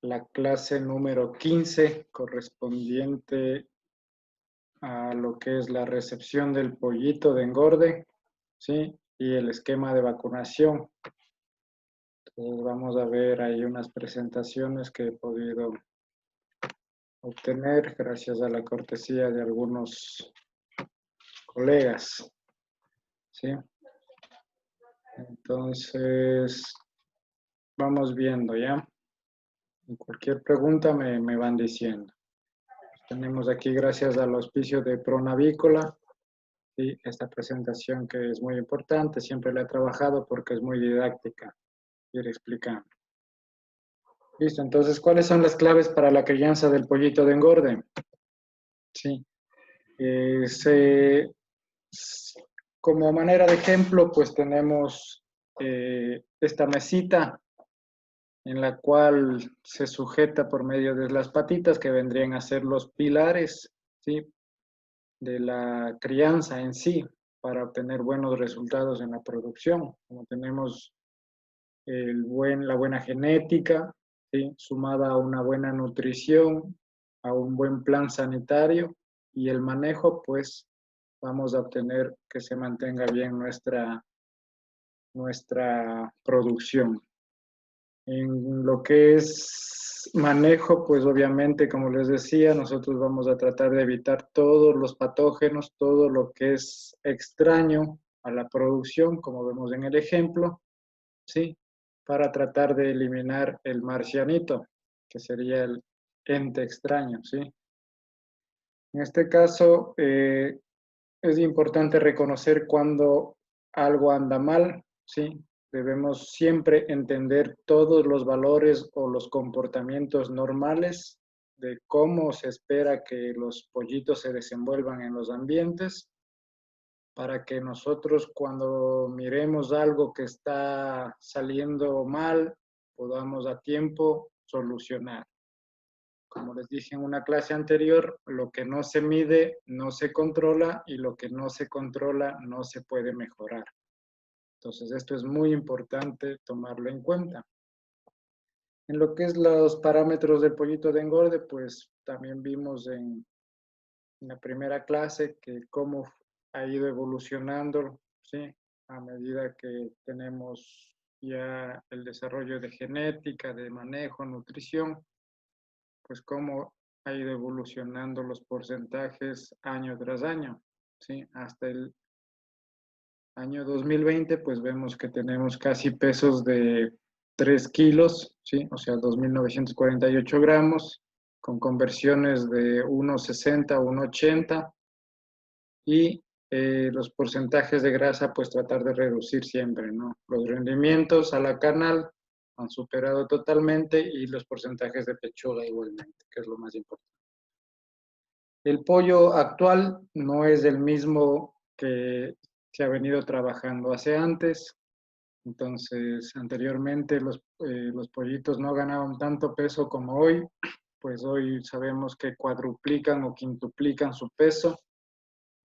la clase número 15 correspondiente a lo que es la recepción del pollito de engorde, ¿sí? Y el esquema de vacunación. Entonces vamos a ver ahí unas presentaciones que he podido obtener gracias a la cortesía de algunos colegas, ¿sí? Entonces, vamos viendo ya. Y cualquier pregunta me van diciendo. Tenemos aquí, gracias al auspicio de Pronavícola, y esta presentación que es muy importante, siempre la he trabajado porque es muy didáctica, ir explicando. Listo, entonces, ¿cuáles son las claves para la crianza del pollito de engorde? Sí, como manera de ejemplo, pues tenemos esta mesita en la cual se sujeta por medio de las patitas que vendrían a ser los pilares, ¿sí? De la crianza en sí para obtener buenos resultados en la producción. Como tenemos la buena genética, ¿sí? Sumada a una buena nutrición, a un buen plan sanitario y el manejo, pues vamos a obtener que se mantenga bien nuestra producción. En lo que es manejo, pues obviamente, como les decía, nosotros vamos a tratar de evitar todos los patógenos, todo lo que es extraño a la producción, como vemos en el ejemplo, ¿sí? Para tratar de eliminar el marcianito, que sería el ente extraño, ¿sí? En este caso, es importante reconocer cuando algo anda mal, ¿sí? Debemos siempre entender todos los valores o los comportamientos normales de cómo se espera que los pollitos se desenvuelvan en los ambientes para que nosotros cuando miremos algo que está saliendo mal, podamos a tiempo solucionar. Como les dije en una clase anterior, lo que no se mide no se controla y lo que no se controla no se puede mejorar. Entonces, esto es muy importante tomarlo en cuenta. En lo que es los parámetros del pollito de engorde, pues también vimos en la primera clase que cómo ha ido evolucionando, ¿sí? A medida que tenemos ya el desarrollo de genética, de manejo, nutrición, pues cómo ha ido evolucionando los porcentajes año tras año, ¿sí? Hasta el año 2020, pues vemos que tenemos casi pesos de 3 kilos, ¿sí? O sea, 2.948 gramos, con conversiones de 1,60 a 1,80 y los porcentajes de grasa, pues tratar de reducir siempre, ¿no? Los rendimientos a la carnal han superado totalmente y los porcentajes de pechuga igualmente, que es lo más importante. El pollo actual no es el mismo que se ha venido trabajando hace antes. Entonces, anteriormente los pollitos no ganaban tanto peso como hoy, pues hoy sabemos que cuadruplican o quintuplican su peso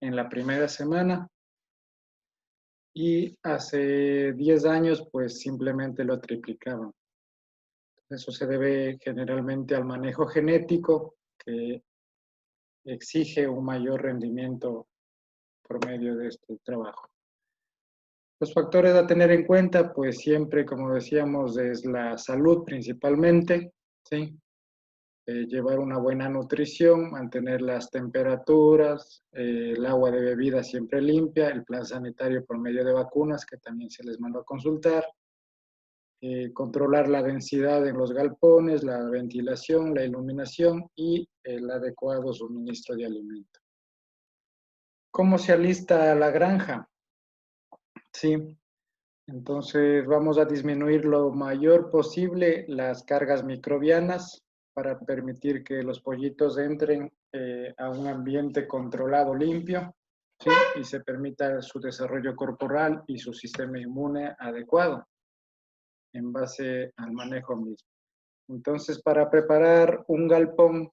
en la primera semana y hace 10 años pues simplemente lo triplicaban. Eso se debe generalmente al manejo genético que exige un mayor rendimiento por medio de este trabajo. Los factores a tener en cuenta, pues siempre, como decíamos, es la salud principalmente, ¿sí? Llevar una buena nutrición, mantener las temperaturas, el agua de bebida siempre limpia, el plan sanitario por medio de vacunas, que también se les mandó a consultar, controlar la densidad en los galpones, la ventilación, la iluminación y el adecuado suministro de alimento. ¿Cómo se alista la granja? Sí, entonces vamos a disminuir lo mayor posible las cargas microbianas para permitir que los pollitos entren a un ambiente controlado, limpio, ¿sí? Y se permita su desarrollo corporal y su sistema inmune adecuado en base al manejo mismo. Entonces, para preparar un galpón,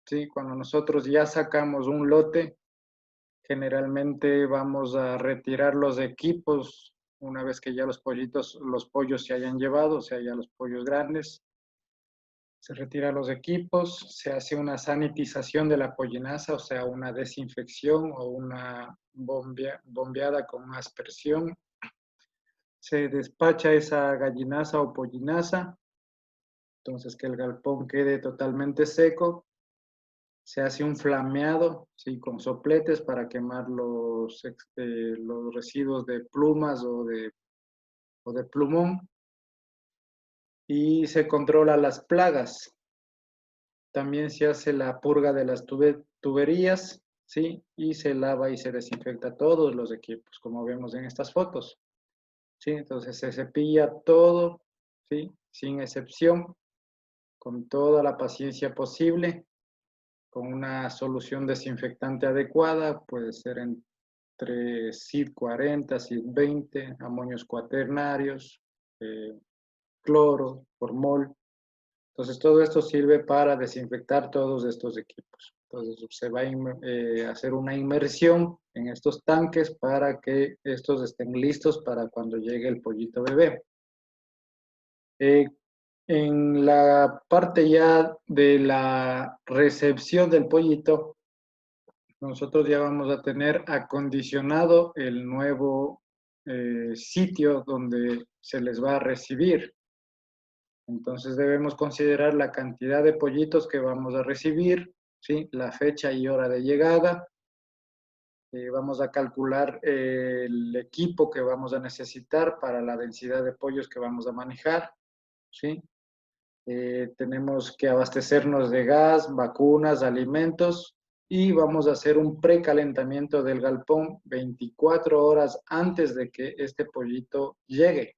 ¿sí? Cuando nosotros ya sacamos un lote, generalmente vamos a retirar los equipos una vez que ya los pollos se hayan llevado, o sea, ya los pollos grandes. Se retiran los equipos, se hace una sanitización de la pollinaza, o sea, una desinfección o una bombeada con aspersión. Se despacha esa gallinaza o pollinaza, entonces que el galpón quede totalmente seco. Se hace un flameado, ¿sí? Con sopletes para quemar los residuos de plumas o de plumón. Y se controla las plagas. También se hace la purga de las tuberías, ¿sí? Y se lava y se desinfecta todos los equipos, como vemos en estas fotos, ¿sí? Entonces se cepilla todo, ¿sí? Sin excepción, con toda la paciencia posible, con una solución desinfectante adecuada, puede ser entre CID 40, CID 20, amonios cuaternarios, cloro, formol. Entonces, todo esto sirve para desinfectar todos estos equipos. Entonces, se va a hacer una inmersión en estos tanques para que estos estén listos para cuando llegue el pollito bebé. En la parte ya de la recepción del pollito, nosotros ya vamos a tener acondicionado el nuevo sitio donde se les va a recibir. Entonces debemos considerar la cantidad de pollitos que vamos a recibir, ¿sí? La fecha y hora de llegada. Vamos a calcular el equipo que vamos a necesitar para la densidad de pollos que vamos a manejar, ¿sí? Tenemos que abastecernos de gas, vacunas, alimentos y vamos a hacer un precalentamiento del galpón 24 horas antes de que este pollito llegue.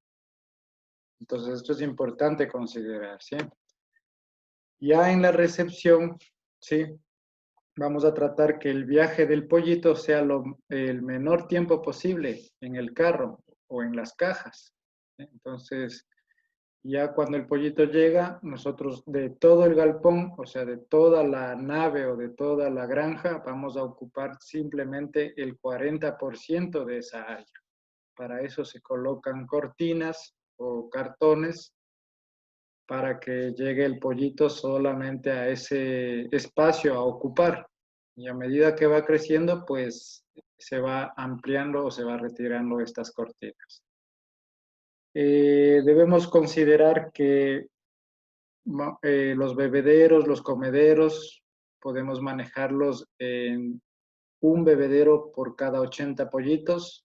Entonces esto es importante considerar, ¿sí? Ya en la recepción, ¿sí? Vamos a tratar que el viaje del pollito sea el menor tiempo posible en el carro o en las cajas, ¿sí? Entonces, ya cuando el pollito llega, nosotros de todo el galpón, o sea, de toda la nave o de toda la granja, vamos a ocupar simplemente el 40% de esa área. Para eso se colocan cortinas o cartones para que llegue el pollito solamente a ese espacio a ocupar. Y a medida que va creciendo, pues se va ampliando o se va retirando estas cortinas. Debemos considerar que los bebederos, los comederos, podemos manejarlos en un bebedero por cada 80 pollitos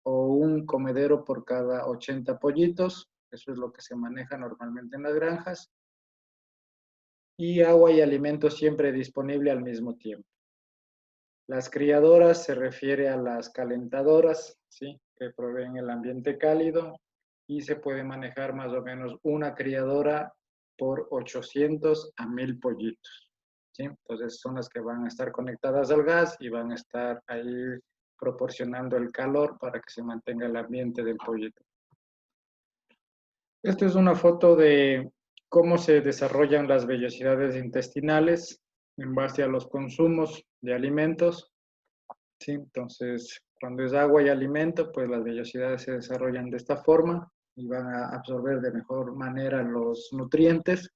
o un comedero por cada 80 pollitos. Eso es lo que se maneja normalmente en las granjas. Y agua y alimento siempre disponible al mismo tiempo. Las criadoras se refiere a las calentadoras, ¿sí? Que proveen el ambiente cálido y se puede manejar más o menos una criadora por 800 a 1000 pollitos, ¿sí? Entonces son las que van a estar conectadas al gas y van a estar ahí proporcionando el calor para que se mantenga el ambiente del pollito. Esta es una foto de cómo se desarrollan las vellosidades intestinales en base a los consumos de alimentos, ¿sí? Entonces, cuando es agua y alimento, pues las vellosidades se desarrollan de esta forma y van a absorber de mejor manera los nutrientes,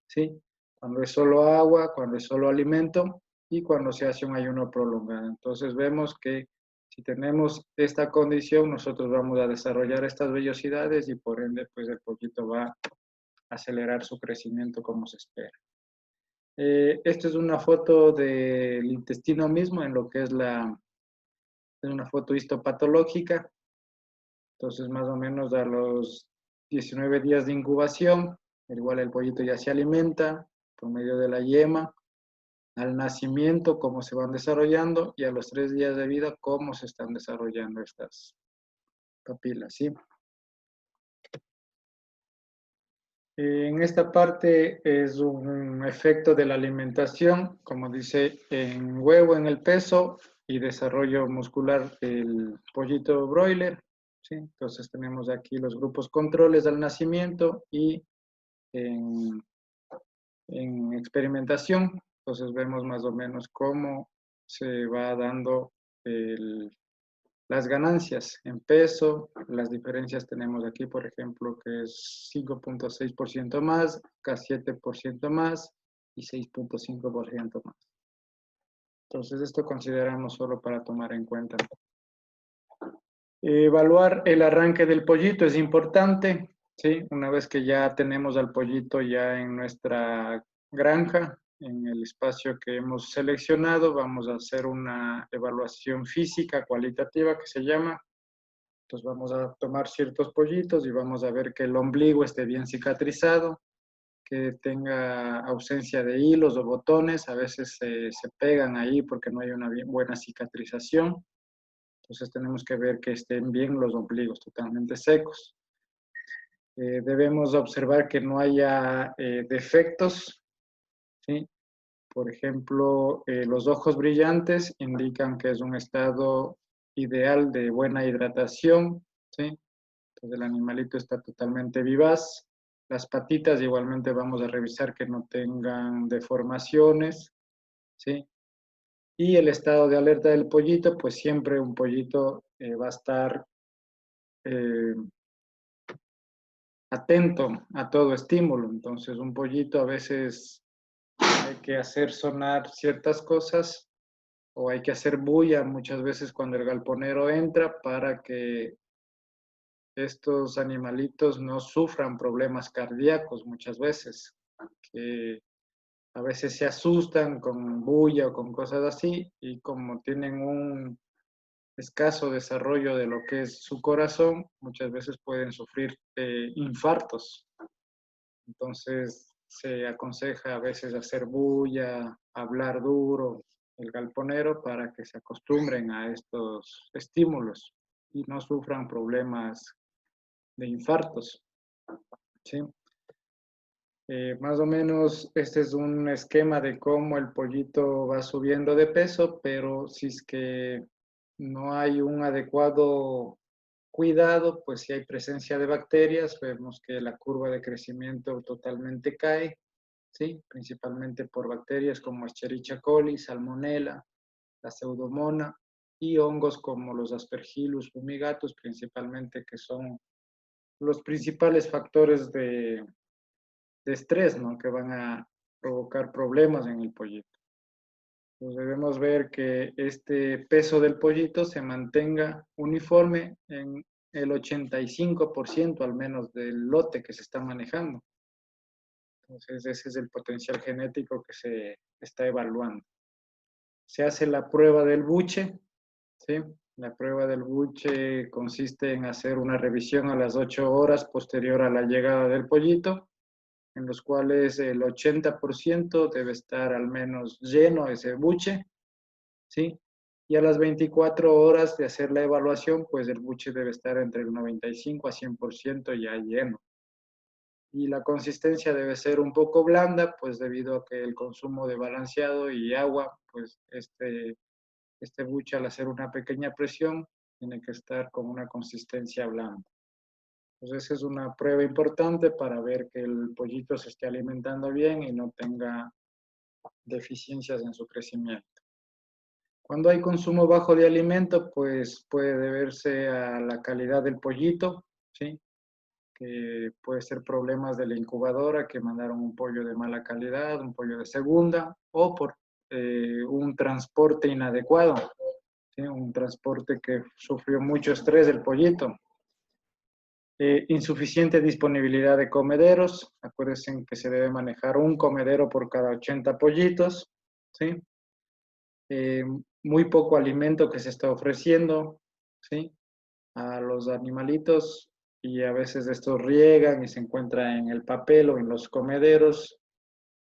¿sí? Cuando es solo agua, cuando es solo alimento y cuando se hace un ayuno prolongado. Entonces vemos que si tenemos esta condición, nosotros vamos a desarrollar estas vellosidades y por ende, pues el pollito va a acelerar su crecimiento como se espera. Esta es una foto del intestino mismo en lo que es una foto histopatológica. Entonces, más o menos a los 19 días de incubación, igual el pollito ya se alimenta por medio de la yema. Al nacimiento, cómo se van desarrollando, y a los 3 días de vida, cómo se están desarrollando estas papilas, ¿sí? En esta parte es un efecto de la alimentación, como dice, en huevo, en el peso y desarrollo muscular del pollito broiler, ¿sí? Entonces tenemos aquí los grupos controles al nacimiento y en, en experimentación. Entonces vemos más o menos cómo se va dando Las ganancias en peso, las diferencias tenemos aquí, por ejemplo, que es 5.6% más, acá 7% más y 6.5% más. Entonces, esto consideramos solo para tomar en cuenta. Evaluar el arranque del pollito es importante, ¿sí? Una vez que ya tenemos al pollito ya en nuestra granja, en el espacio que hemos seleccionado, vamos a hacer una evaluación física cualitativa que se llama. Entonces vamos a tomar ciertos pollitos y vamos a ver que el ombligo esté bien cicatrizado, que tenga ausencia de hilos o botones, a veces se pegan ahí porque no hay una buena cicatrización. Entonces tenemos que ver que estén bien los ombligos totalmente secos. Debemos observar que no haya defectos, ¿sí? Por ejemplo, los ojos brillantes indican que es un estado ideal de buena hidratación, ¿sí? Entonces el animalito está totalmente vivaz. Las patitas igualmente vamos a revisar que no tengan deformaciones, ¿sí? Y el estado de alerta del pollito, pues siempre un pollito va a estar atento a todo estímulo. Entonces un pollito a veces hay que hacer sonar ciertas cosas o hay que hacer bulla muchas veces cuando el galponero entra para que estos animalitos no sufran problemas cardíacos muchas veces, que a veces se asustan con bulla o con cosas así y como tienen un escaso desarrollo de lo que es su corazón, muchas veces pueden sufrir infartos. Entonces se aconseja a veces hacer bulla, hablar duro, el galponero para que se acostumbren a estos estímulos y no sufran problemas de infartos. ¿Sí? Más o menos este es un esquema de cómo el pollito va subiendo de peso, pero si es que no hay un adecuado cuidado, pues si hay presencia de bacterias, vemos que la curva de crecimiento totalmente cae, ¿sí? Principalmente por bacterias como Escherichia coli, Salmonella, la Pseudomonas y hongos como los Aspergillus fumigatus, principalmente que son los principales factores de estrés, ¿no? Que van a provocar problemas en el pollito. Pues debemos ver que este peso del pollito se mantenga uniforme en el 85% al menos del lote que se está manejando. Entonces ese es el potencial genético que se está evaluando. Se hace la prueba del buche, ¿sí? La prueba del buche consiste en hacer una revisión a las 8 horas posterior a la llegada del pollito, en los cuales el 80% debe estar al menos lleno ese buche, ¿sí? Y a las 24 horas de hacer la evaluación, pues el buche debe estar entre el 95 a 100% ya lleno. Y la consistencia debe ser un poco blanda, pues debido a que el consumo de balanceado y agua, pues este buche al hacer una pequeña presión tiene que estar con una consistencia blanda. Entonces es una prueba importante para ver que el pollito se esté alimentando bien y no tenga deficiencias en su crecimiento. Cuando hay consumo bajo de alimento, pues puede deberse a la calidad del pollito, ¿sí? Que puede ser problemas de la incubadora que mandaron un pollo de mala calidad, un pollo de segunda, o por un transporte inadecuado, ¿sí? Un transporte que sufrió mucho estrés del pollito. Insuficiente disponibilidad de comederos. Acuérdense que se debe manejar un comedero por cada 80 pollitos, ¿sí? Muy poco alimento que se está ofreciendo, ¿sí? A los animalitos y a veces estos riegan y se encuentran en el papel o en los comederos.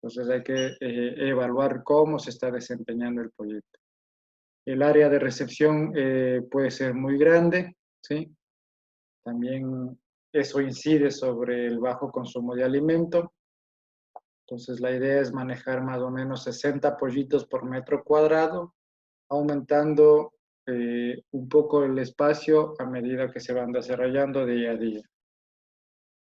Entonces hay que evaluar cómo se está desempeñando el pollito. El área de recepción puede ser muy grande, ¿sí? También eso incide sobre el bajo consumo de alimento. Entonces la idea es manejar más o menos 60 pollitos por metro cuadrado, aumentando un poco el espacio a medida que se van desarrollando día a día.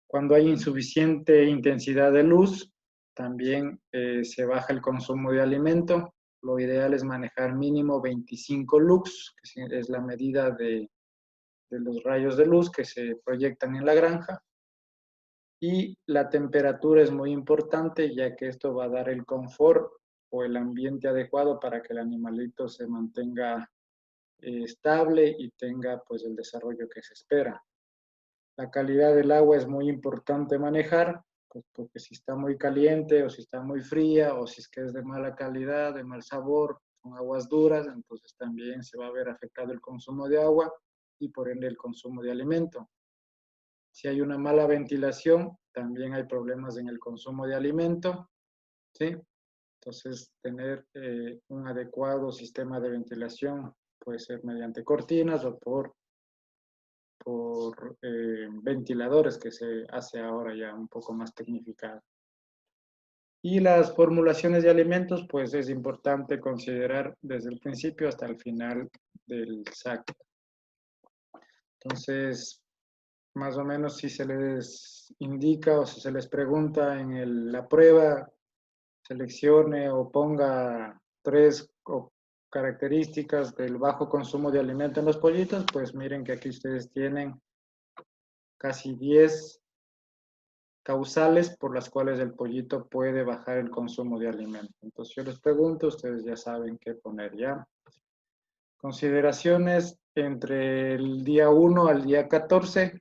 Cuando hay insuficiente intensidad de luz, también se baja el consumo de alimento, lo ideal es manejar mínimo 25 lux, que es la medida de los rayos de luz que se proyectan en la granja. Y la temperatura es muy importante, ya que esto va a dar el confort o el ambiente adecuado para que el animalito se mantenga estable y tenga pues el desarrollo que se espera. La calidad del agua es muy importante manejar, pues, porque si está muy caliente o si está muy fría o si es que es de mala calidad, de mal sabor, con aguas duras, entonces también se va a ver afectado el consumo de agua y por ende el consumo de alimento. Si hay una mala ventilación, también hay problemas en el consumo de alimento, ¿sí? Entonces, tener un adecuado sistema de ventilación puede ser mediante cortinas o por ventiladores, que se hace ahora ya un poco más tecnificado. Y las formulaciones de alimentos, pues es importante considerar desde el principio hasta el final del saque. Entonces, más o menos si se les indica o si se les pregunta en la prueba, seleccione o ponga 3 características del bajo consumo de alimento en los pollitos, pues miren que aquí ustedes tienen casi 10 causales por las cuales el pollito puede bajar el consumo de alimento. Entonces yo les pregunto, ustedes ya saben qué poner ya. Consideraciones entre el día 1 al día 14.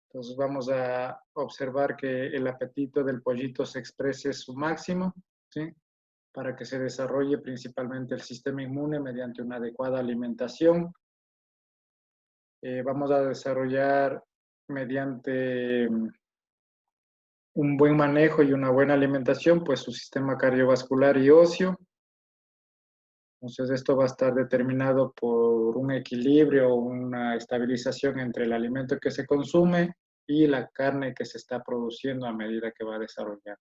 Entonces vamos a observar que el apetito del pollito se exprese su máximo, ¿sí? Para que se desarrolle principalmente el sistema inmune mediante una adecuada alimentación. Vamos a desarrollar mediante un buen manejo y una buena alimentación, pues su sistema cardiovascular y óseo. Entonces esto va a estar determinado por un equilibrio, una estabilización entre el alimento que se consume y la carne que se está produciendo a medida que va a desarrollar.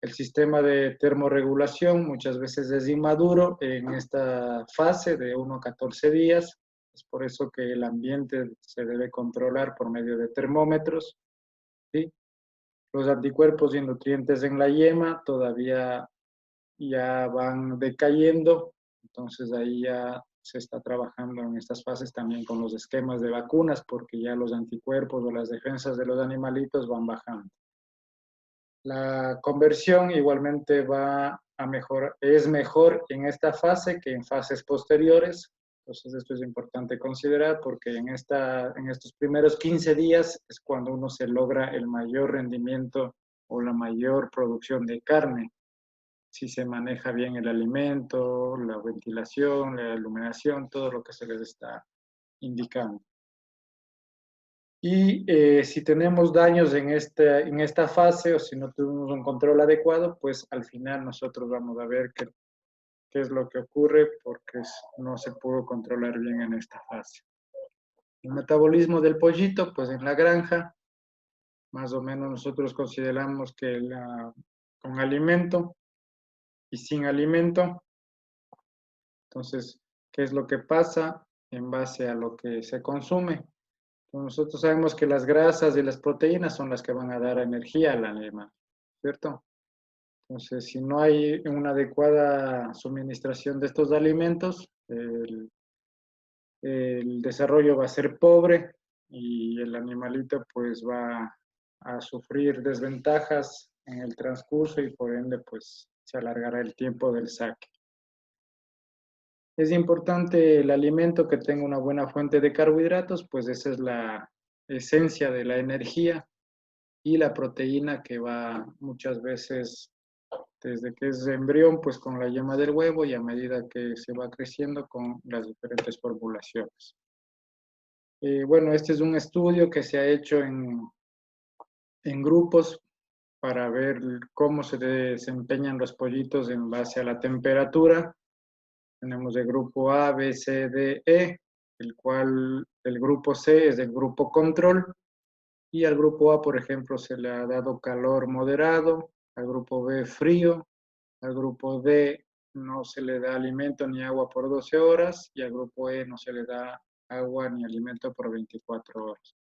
El sistema de termorregulación muchas veces es inmaduro en esta fase de 1 a 14 días. Es por eso que el ambiente se debe controlar por medio de termómetros, ¿sí? Los anticuerpos y nutrientes en la yema todavía ya van decayendo, entonces ahí ya se está trabajando en estas fases también con los esquemas de vacunas, porque ya los anticuerpos o las defensas de los animalitos van bajando. La conversión igualmente va a mejorar, es mejor en esta fase que en fases posteriores. Entonces esto es importante considerar porque en estos primeros 15 días es cuando uno se logra el mayor rendimiento o la mayor producción de carne. Si se maneja bien el alimento, la ventilación, la iluminación, todo lo que se les está indicando. Y si tenemos daños en esta fase o si no tuvimos un control adecuado, pues al final nosotros vamos a ver qué es lo que ocurre porque no se pudo controlar bien en esta fase. El metabolismo del pollito, pues en la granja, más o menos nosotros consideramos que con alimento y sin alimento, entonces, ¿qué es lo que pasa en base a lo que se consume? Nosotros sabemos que las grasas y las proteínas son las que van a dar energía al animal, ¿cierto? Entonces, si no hay una adecuada suministración de estos alimentos, el desarrollo va a ser pobre y el animalito pues va a sufrir desventajas en el transcurso y por ende pues se alargará el tiempo del saque. Es importante el alimento que tenga una buena fuente de carbohidratos, pues esa es la esencia de la energía, y la proteína que va muchas veces desde que es embrión, pues con la yema del huevo y a medida que se va creciendo con las diferentes formulaciones. Bueno, este es un estudio que se ha hecho en grupos para ver cómo se desempeñan los pollitos en base a la temperatura. Tenemos el grupo A, B, C, D, E, el cual el grupo C es el grupo control, y al grupo A, por ejemplo, se le ha dado calor moderado, al grupo B frío, al grupo D no se le da alimento ni agua por 12 horas, y al grupo E no se le da agua ni alimento por 24 horas.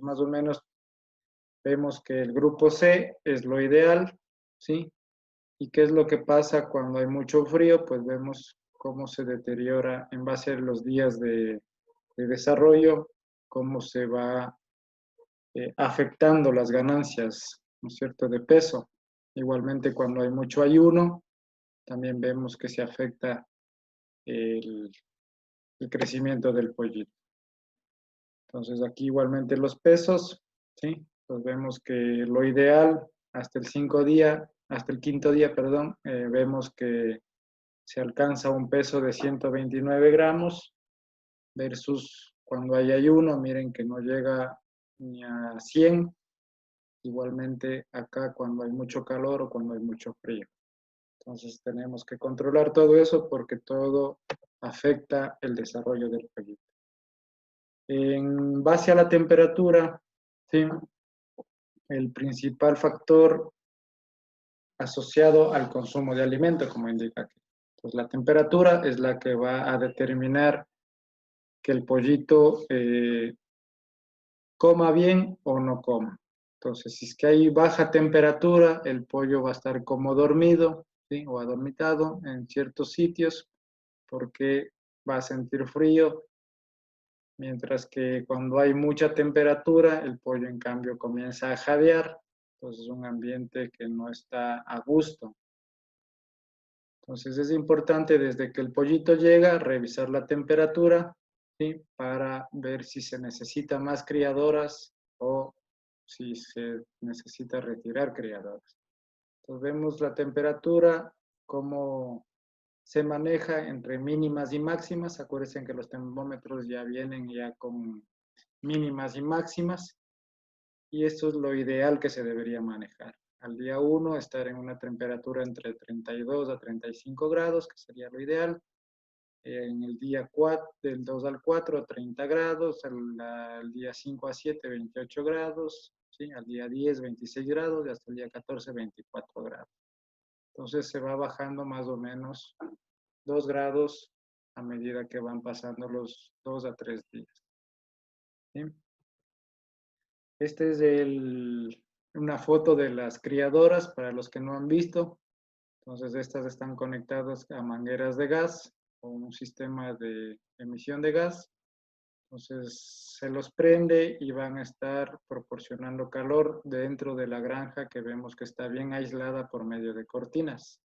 Más o menos vemos que el grupo C es lo ideal, ¿sí? ¿Y qué es lo que pasa cuando hay mucho frío? Pues vemos cómo se deteriora en base a los días de desarrollo, cómo se va afectando las ganancias, ¿no es cierto?, de peso. Igualmente cuando hay mucho ayuno, también vemos que se afecta el crecimiento del pollito. Entonces aquí igualmente los pesos, ¿sí? Pues vemos que lo ideal hasta el quinto día, perdón, vemos que se alcanza un peso de 129 gramos versus cuando hay ayuno, miren que no llega ni a 100, igualmente acá cuando hay mucho calor o cuando hay mucho frío. Entonces tenemos que controlar todo eso porque todo afecta el desarrollo del pollito. En base a la temperatura, ¿sí?, el principal factor asociado al consumo de alimento, como indica aquí. Pues la temperatura es la que va a determinar que el pollito coma bien o no coma. Entonces, si es que hay baja temperatura, el pollo va a estar como dormido, ¿sí?, o adormitado en ciertos sitios porque va a sentir frío, mientras que cuando hay mucha temperatura, el pollo en cambio comienza a jadear, entonces es un ambiente que no está a gusto. Entonces es importante desde que el pollito llega revisar la temperatura, ¿sí?, para ver si se necesita más criadoras o si se necesita retirar criadoras. Entonces vemos la temperatura, cómo se maneja entre mínimas y máximas. Acuérdense que los termómetros ya vienen ya con mínimas y máximas, y esto es lo ideal que se debería manejar. Al día 1 estar en una temperatura entre 32 a 35 grados, que sería lo ideal. En el día 4, del 2 al 4, 30 grados. Al día 5 a 7, 28 grados. ¿Sí? Al día 10, 26 grados. Y hasta el día 14, 24 grados. Entonces se va bajando más o menos 2 grados a medida que van pasando los 2 a 3 días. ¿Sí? Este es una foto de las criadoras para los que no han visto. Entonces estas están conectadas a mangueras de gas o un sistema de emisión de gas. Entonces se los prende y van a estar proporcionando calor dentro de la granja, que vemos que está bien aislada por medio de cortinas.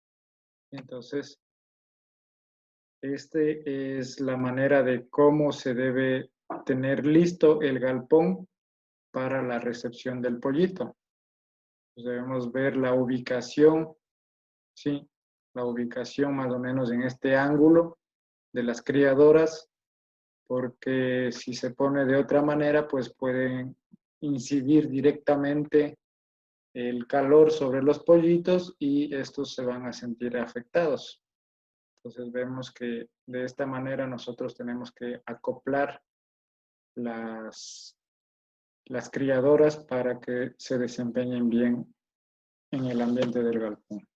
Entonces, esta es la manera de cómo se debe tener listo el galpón para la recepción del pollito. Pues debemos ver la ubicación, ¿sí?, la ubicación más o menos en este ángulo de las criadoras, porque si se pone de otra manera, pues pueden incidir directamente el calor sobre los pollitos y estos se van a sentir afectados. Entonces vemos que de esta manera nosotros tenemos que acoplar las criadoras para que se desempeñen bien en el ambiente del galpón.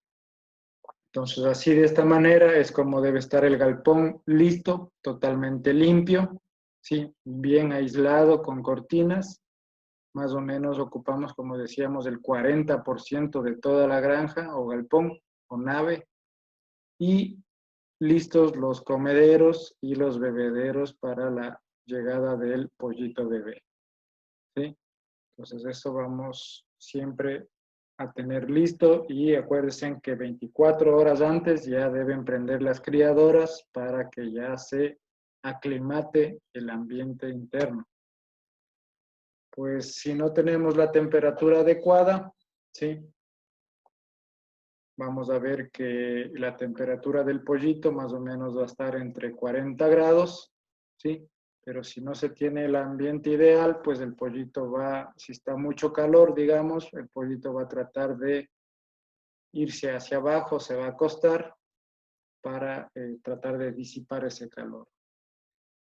Entonces, así de esta manera es como debe estar el galpón listo, totalmente limpio, ¿sí?, bien aislado con cortinas. Más o menos ocupamos, como decíamos, el 40% de toda la granja o galpón o nave. Y listos los comederos y los bebederos para la llegada del pollito bebé. ¿Sí? Entonces, eso vamos siempre a tener listo, y acuérdense que 24 horas antes ya deben prender las criadoras para que ya se aclimate el ambiente interno. Pues si no tenemos la temperatura adecuada, ¿sí?, vamos a ver que la temperatura del pollito más o menos va a estar entre 40 grados, ¿sí? Pero si no se tiene el ambiente ideal, pues el pollito va, si está mucho calor, digamos, el pollito va a tratar de irse hacia abajo, se va a acostar para tratar de disipar ese calor.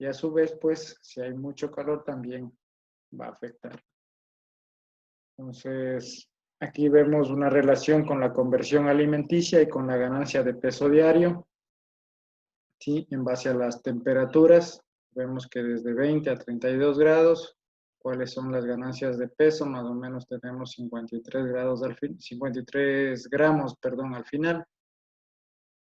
Y a su vez, pues, si hay mucho calor también va a afectar. Entonces, aquí vemos una relación con la conversión alimenticia y con la ganancia de peso diario. ¿Sí? En base a las temperaturas, vemos que desde 20 a 32 grados cuáles son las ganancias de peso, más o menos tenemos 53 grados 53 gramos, perdón, al final,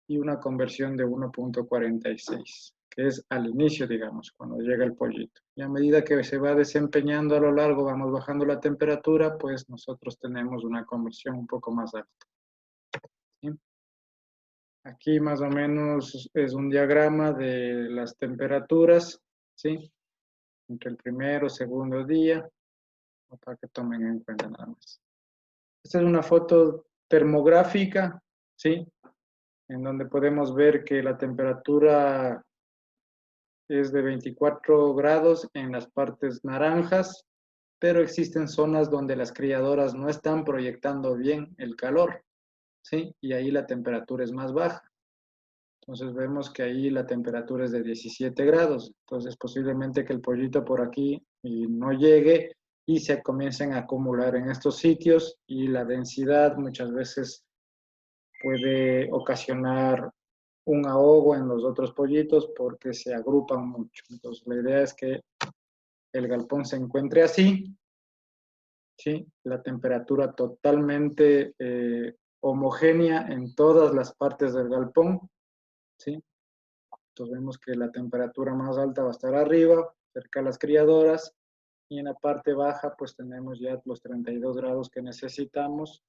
y una conversión de 1.46, que es al inicio, digamos, cuando llega el pollito. Y a medida que se va desempeñando a lo largo, vamos bajando la temperatura, pues nosotros tenemos una conversión un poco más alta. ¿Sí? Aquí más o menos es un diagrama de las temperaturas, ¿sí? Entre el primero, segundo día, para que tomen en cuenta nada más. Esta es una foto termográfica, ¿sí? En donde podemos ver que la temperatura es de 24 grados en las partes naranjas, pero existen zonas donde las criadoras no están proyectando bien el calor, ¿sí? Y ahí la temperatura es más baja. Entonces vemos que ahí la temperatura es de 17 grados. Entonces posiblemente que el pollito por aquí no llegue y se comiencen a acumular en estos sitios y la densidad muchas veces puede ocasionar un ahogo en los otros pollitos porque se agrupan mucho. Entonces la idea es que el galpón se encuentre así, ¿sí? La temperatura totalmente homogénea en todas las partes del galpón, ¿sí? Entonces vemos que la temperatura más alta va a estar arriba, cerca de las criadoras, y en la parte baja pues tenemos ya los 32 grados que necesitamos,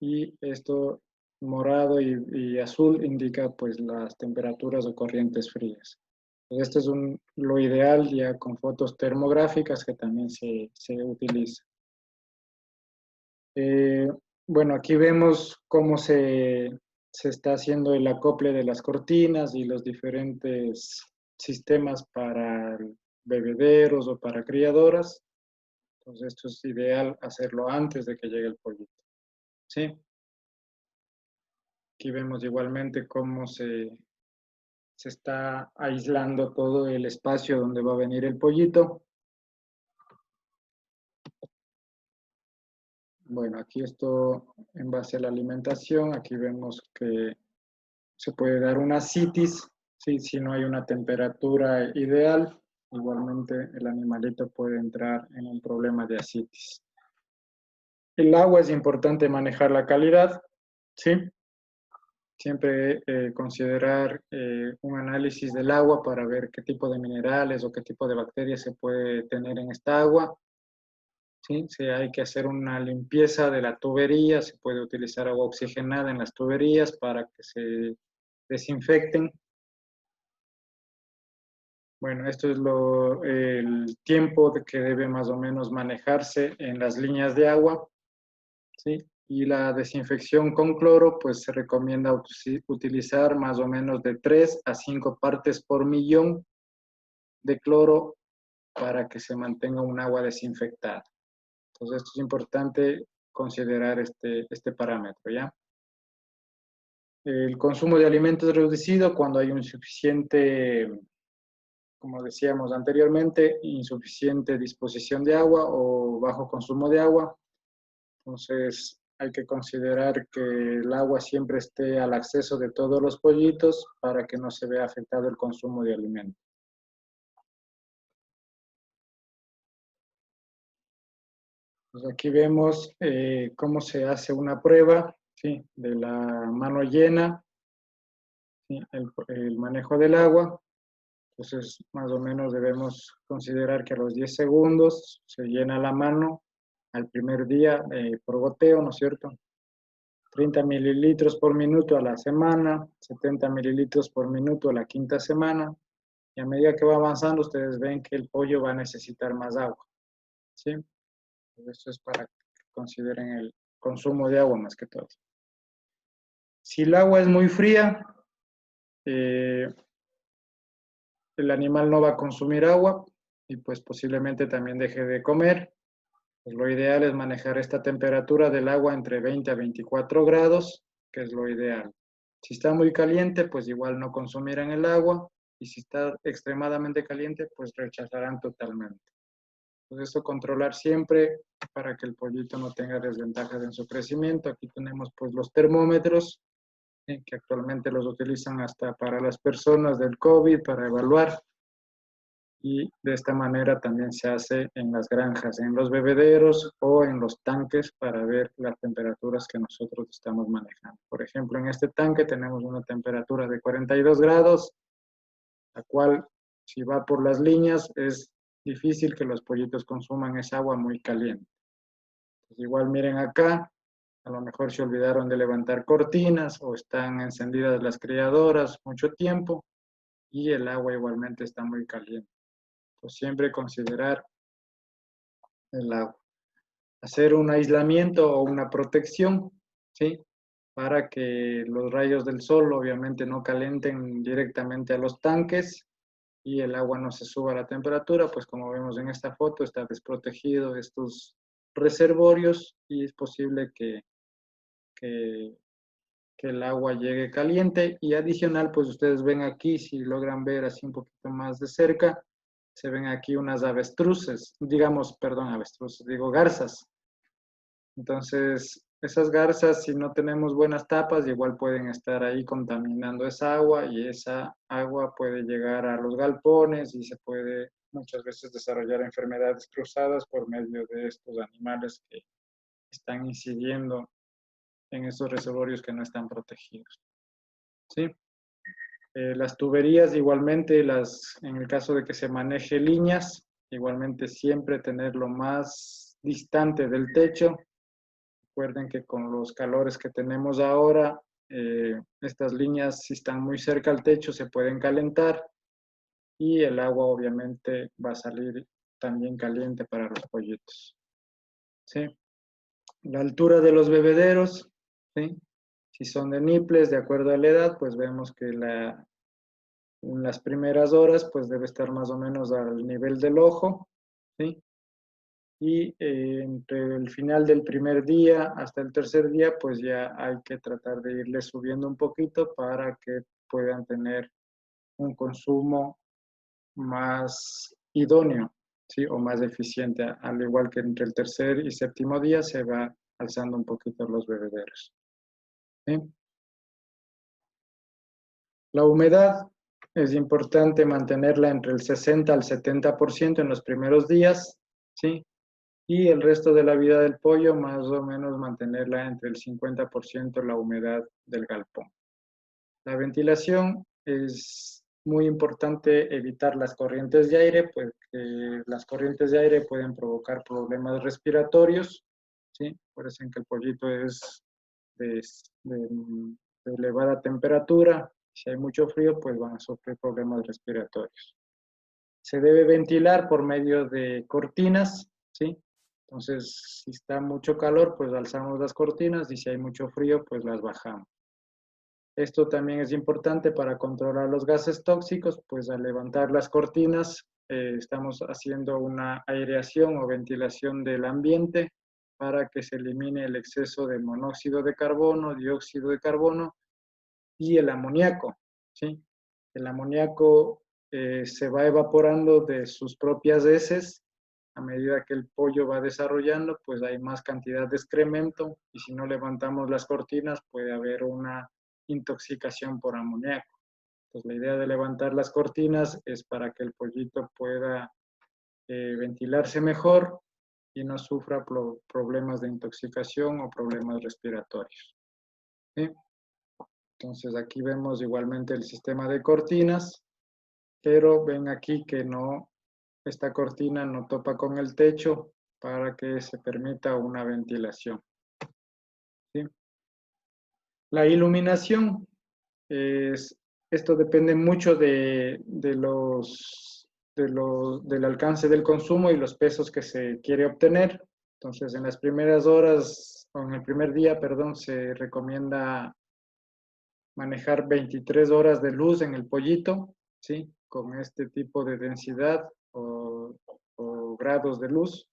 y esto morado y azul indica pues las temperaturas o corrientes frías. Entonces, esto es lo ideal ya con fotos termográficas que también se utiliza. Bueno, aquí vemos cómo se está haciendo el acople de las cortinas y los diferentes sistemas para bebederos o para criadoras. Entonces esto es ideal hacerlo antes de que llegue el pollito. ¿Sí? Aquí vemos igualmente cómo se está aislando todo el espacio donde va a venir el pollito. Bueno, aquí esto en base a la alimentación, aquí vemos que se puede dar una citis, ¿sí? Si no hay una temperatura ideal, igualmente el animalito puede entrar en un problema de asitis. El agua es importante manejar la calidad, ¿sí? Siempre considerar un análisis del agua para ver qué tipo de minerales o qué tipo de bacterias se puede tener en esta agua. ¿Sí? Si hay que hacer una limpieza de la tubería, se puede utilizar agua oxigenada en las tuberías para que se desinfecten. Bueno, esto es el tiempo que debe más o menos manejarse en las líneas de agua, ¿sí? Y la desinfección con cloro, pues se recomienda utilizar más o menos de 3 a 5 partes por millón de cloro para que se mantenga un agua desinfectada. Entonces, esto es importante considerar este parámetro, ¿ya? El consumo de alimentos reducido cuando hay un insuficiente, como decíamos anteriormente, insuficiente disposición de agua o bajo consumo de agua. Entonces, hay que considerar que el agua siempre esté al acceso de todos los pollitos para que no se vea afectado el consumo de alimentos. Pues aquí vemos cómo se hace una prueba, ¿sí? De la mano llena, ¿sí? El manejo del agua. Entonces, más o menos debemos considerar que a los 10 segundos se llena la mano al primer día por goteo, ¿no es cierto? 30 mililitros por minuto a la semana, 70 mililitros por minuto a la quinta semana, y a medida que va avanzando, ustedes ven que el pollo va a necesitar más agua, ¿sí? Esto es para que consideren el consumo de agua más que todo. Si el agua es muy fría, el animal no va a consumir agua y pues posiblemente también deje de comer. Pues lo ideal es manejar esta temperatura del agua entre 20 a 24 grados, que es lo ideal. Si está muy caliente, pues igual no consumirán el agua, y si está extremadamente caliente, pues rechazarán totalmente. Entonces, esto controlar siempre para que el pollito no tenga desventajas en su crecimiento. Aquí tenemos pues los termómetros, que actualmente los utilizan hasta para las personas del COVID, para evaluar Y de esta manera también se hace en las granjas, en los bebederos o en los tanques para ver las temperaturas que nosotros estamos manejando. Por ejemplo, en este tanque tenemos una temperatura de 42 grados, la cual si va por las líneas es difícil que los pollitos consuman esa agua muy caliente. Pues igual miren acá, a lo mejor se olvidaron de levantar cortinas o están encendidas las criadoras mucho tiempo y el agua igualmente está muy caliente. Pues siempre considerar el agua. Hacer un aislamiento o una protección, ¿sí? Para que los rayos del sol obviamente no calenten directamente a los tanques y el agua no se suba a la temperatura, pues como vemos en esta foto está desprotegido estos reservorios y es posible que, que el agua llegue caliente y adicional, pues ustedes ven aquí, si logran ver así un poquito más de cerca, se ven aquí unas avestruces, digamos, perdón, avestruces, digo garzas. Entonces, esas garzas, si no tenemos buenas tapas, igual pueden estar ahí contaminando esa agua y esa agua puede llegar a los galpones y se puede muchas veces desarrollar enfermedades cruzadas por medio de estos animales que están incidiendo en esos reservorios que no están protegidos. ¿Sí? Las tuberías igualmente, en el caso de que se maneje líneas, igualmente siempre tener lo más distante del techo. Recuerden que con los calores que tenemos ahora, estas líneas si están muy cerca al techo se pueden calentar y el agua obviamente va a salir también caliente para los pollitos. ¿Sí? La altura de los bebederos, ¿sí? Si son de niples, de acuerdo a la edad, pues vemos que en las primeras horas pues debe estar más o menos al nivel del ojo, ¿sí? Y entre el final del primer día hasta el tercer día, pues ya hay que tratar de irle subiendo un poquito para que puedan tener un consumo más idóneo, ¿sí? O más eficiente, al igual que entre el tercer y séptimo día se va alzando un poquito los bebederos. ¿Sí? La humedad es importante mantenerla entre el 60 al 70% en los primeros días, ¿sí? Y el resto de la vida del pollo, más o menos mantenerla entre el 50% la humedad del galpón. La ventilación es muy importante evitar las corrientes de aire, pues las corrientes de aire pueden provocar problemas respiratorios, ¿sí? Por eso en que el pollito es de, de elevada temperatura, si hay mucho frío, pues van a sufrir problemas respiratorios. Se debe ventilar por medio de cortinas, ¿sí? Entonces, si está mucho calor, pues alzamos las cortinas y si hay mucho frío, pues las bajamos. Esto también es importante para controlar los gases tóxicos, pues al levantar las cortinas estamos haciendo una aireación o ventilación del ambiente para que se elimine el exceso de monóxido de carbono, dióxido de carbono y el amoníaco, ¿sí? El amoníaco se va evaporando de sus propias heces. A medida que el pollo va desarrollando, pues hay más cantidad de excremento y si no levantamos las cortinas puede haber una intoxicación por amoníaco. Entonces la idea de levantar las cortinas es para que el pollito pueda ventilarse mejor y no sufra problemas de intoxicación o problemas respiratorios. ¿Sí? Entonces aquí vemos igualmente el sistema de cortinas, pero ven aquí que no, esta cortina no topa con el techo para que se permita una ventilación. ¿Sí? La iluminación, esto depende mucho del alcance del consumo y los pesos que se quiere obtener. Entonces en las primeras horas, o en el primer día, perdón, se recomienda manejar 23 horas de luz en el pollito, ¿sí? Con este tipo de densidad o grados de luz.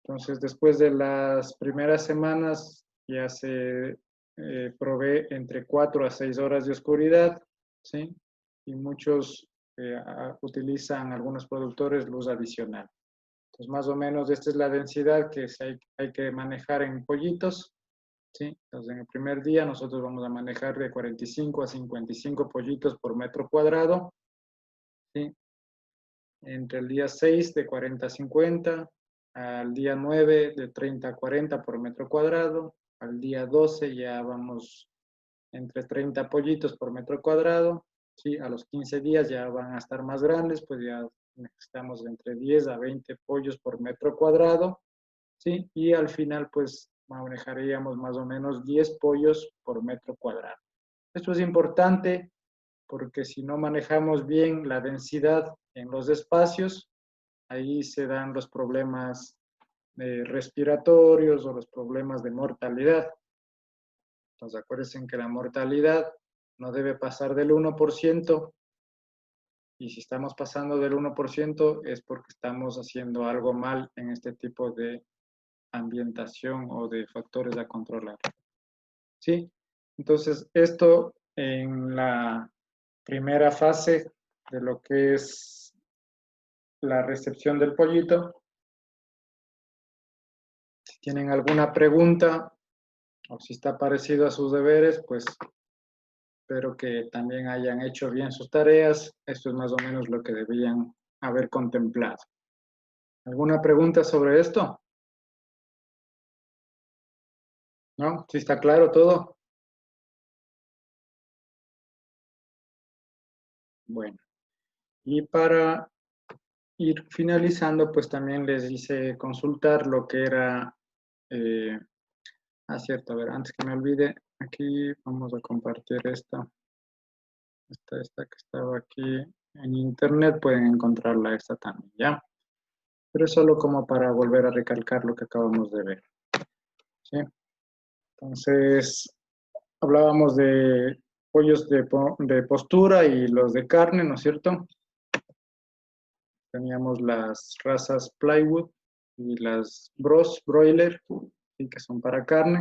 Entonces, después de las primeras semanas ya se provee entre 4 a 6 horas de oscuridad, ¿sí? Y muchos utilizan, algunos productores, luz adicional. Entonces, más o menos esta es la densidad que hay que manejar en pollitos, ¿sí? Entonces, en el primer día nosotros vamos a manejar de 45 a 55 pollitos por metro cuadrado, ¿sí? entre el día 6 de 40 a 50, al día 9 de 30 a 40 por metro cuadrado, al día 12 ya vamos entre 30 pollitos por metro cuadrado, ¿sí? A los 15 días ya van a estar más grandes, pues ya necesitamos entre 10 a 20 pollos por metro cuadrado, ¿sí? Y al final pues manejaríamos más o menos 10 pollos por metro cuadrado. Esto es importante porque si no manejamos bien la densidad en los espacios, ahí se dan los problemas respiratorios o los problemas de mortalidad. Entonces acuérdense que la mortalidad no debe pasar del 1%, y si estamos pasando del 1% es porque estamos haciendo algo mal en este tipo de ambientación o de factores a controlar. ¿Sí? Entonces, esto en la primera fase de lo que es la recepción del pollito. Si tienen alguna pregunta o si está parecido a sus deberes, pues espero que también hayan hecho bien sus tareas. Esto es más o menos lo que debían haber contemplado. ¿Alguna pregunta sobre esto? ¿No? ¿Sí está claro todo? Bueno, y para ir finalizando, pues también les hice consultar lo que era, cierto, a ver, antes que me olvide, aquí vamos a compartir esta que estaba aquí en internet, pueden encontrarla esta también, ¿ya? Pero es solo como para volver a recalcar lo que acabamos de ver, ¿sí? Entonces, hablábamos de pollos de postura y los de carne, ¿no es cierto? Teníamos las razas Plywood y las Broiler, ¿sí? Que son para carne.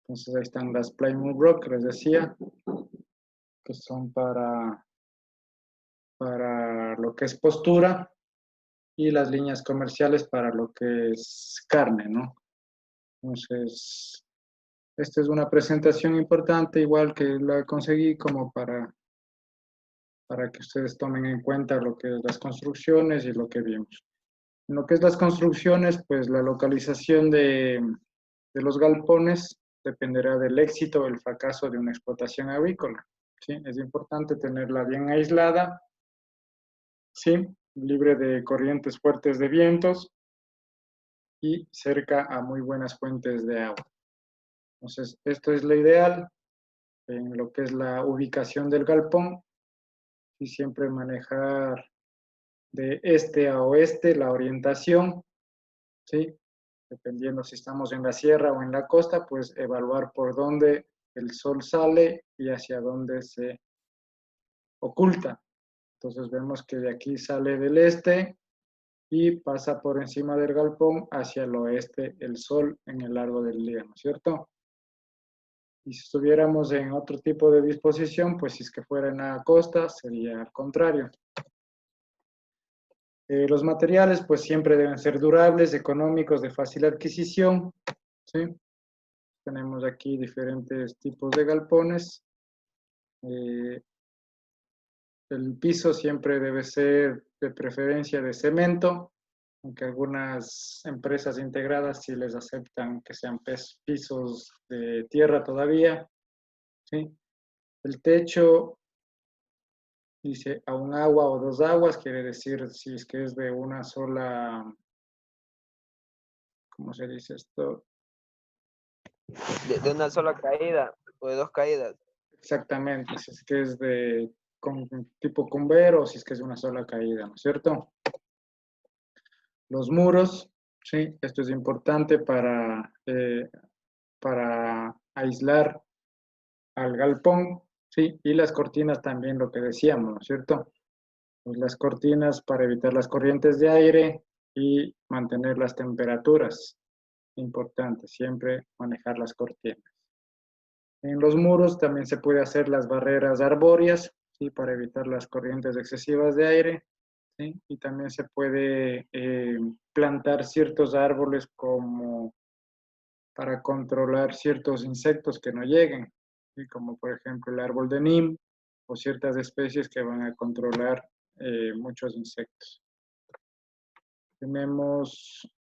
Entonces ahí están las Plymouth Rock, que les decía, que son para lo que es postura, y las líneas comerciales para lo que es carne, ¿no? Entonces, esta es una presentación importante, igual que la conseguí como para que ustedes tomen en cuenta lo que es las construcciones y lo que vimos. En lo que es las construcciones, pues la localización de los galpones dependerá del éxito o el fracaso de una explotación avícola, ¿sí? Es importante tenerla bien aislada, ¿sí? Libre de corrientes fuertes de vientos y cerca a muy buenas fuentes de agua. Entonces, esto es lo ideal en lo que es la ubicación del galpón, y siempre manejar de este a oeste la orientación, ¿sí? Dependiendo si estamos en la sierra o en la costa, pues evaluar por dónde el sol sale y hacia dónde se oculta. Entonces vemos que de aquí sale del este y pasa por encima del galpón hacia el oeste el sol en el largo del día, ¿no es cierto? Y si estuviéramos en otro tipo de disposición, pues si es que fuera en la costa, sería al contrario. Los materiales, pues siempre deben ser durables, económicos, de fácil adquisición, ¿sí? Tenemos aquí diferentes tipos de galpones. El piso siempre debe ser de preferencia de cemento, aunque algunas empresas integradas sí les aceptan que sean pisos de tierra todavía, ¿sí? El techo dice a un agua o dos aguas, quiere decir si es que es de una sola, ¿cómo se dice esto? De una sola caída o de dos caídas. Exactamente, si es que es de con tipo cumbero o si es que es de una sola caída, ¿no es cierto? Los muros, sí, esto es importante para aislar al galpón, sí, y las cortinas también, lo que decíamos, ¿no es cierto? Pues las cortinas para evitar las corrientes de aire y mantener las temperaturas. Importante, siempre manejar las cortinas. En los muros también se puede hacer las barreras arbóreas, ¿sí? Para evitar las corrientes excesivas de aire, ¿sí? Y también se puede plantar ciertos árboles como para controlar ciertos insectos que no lleguen, ¿sí? Como por ejemplo el árbol de Nim o ciertas especies que van a controlar muchos insectos. Tenemos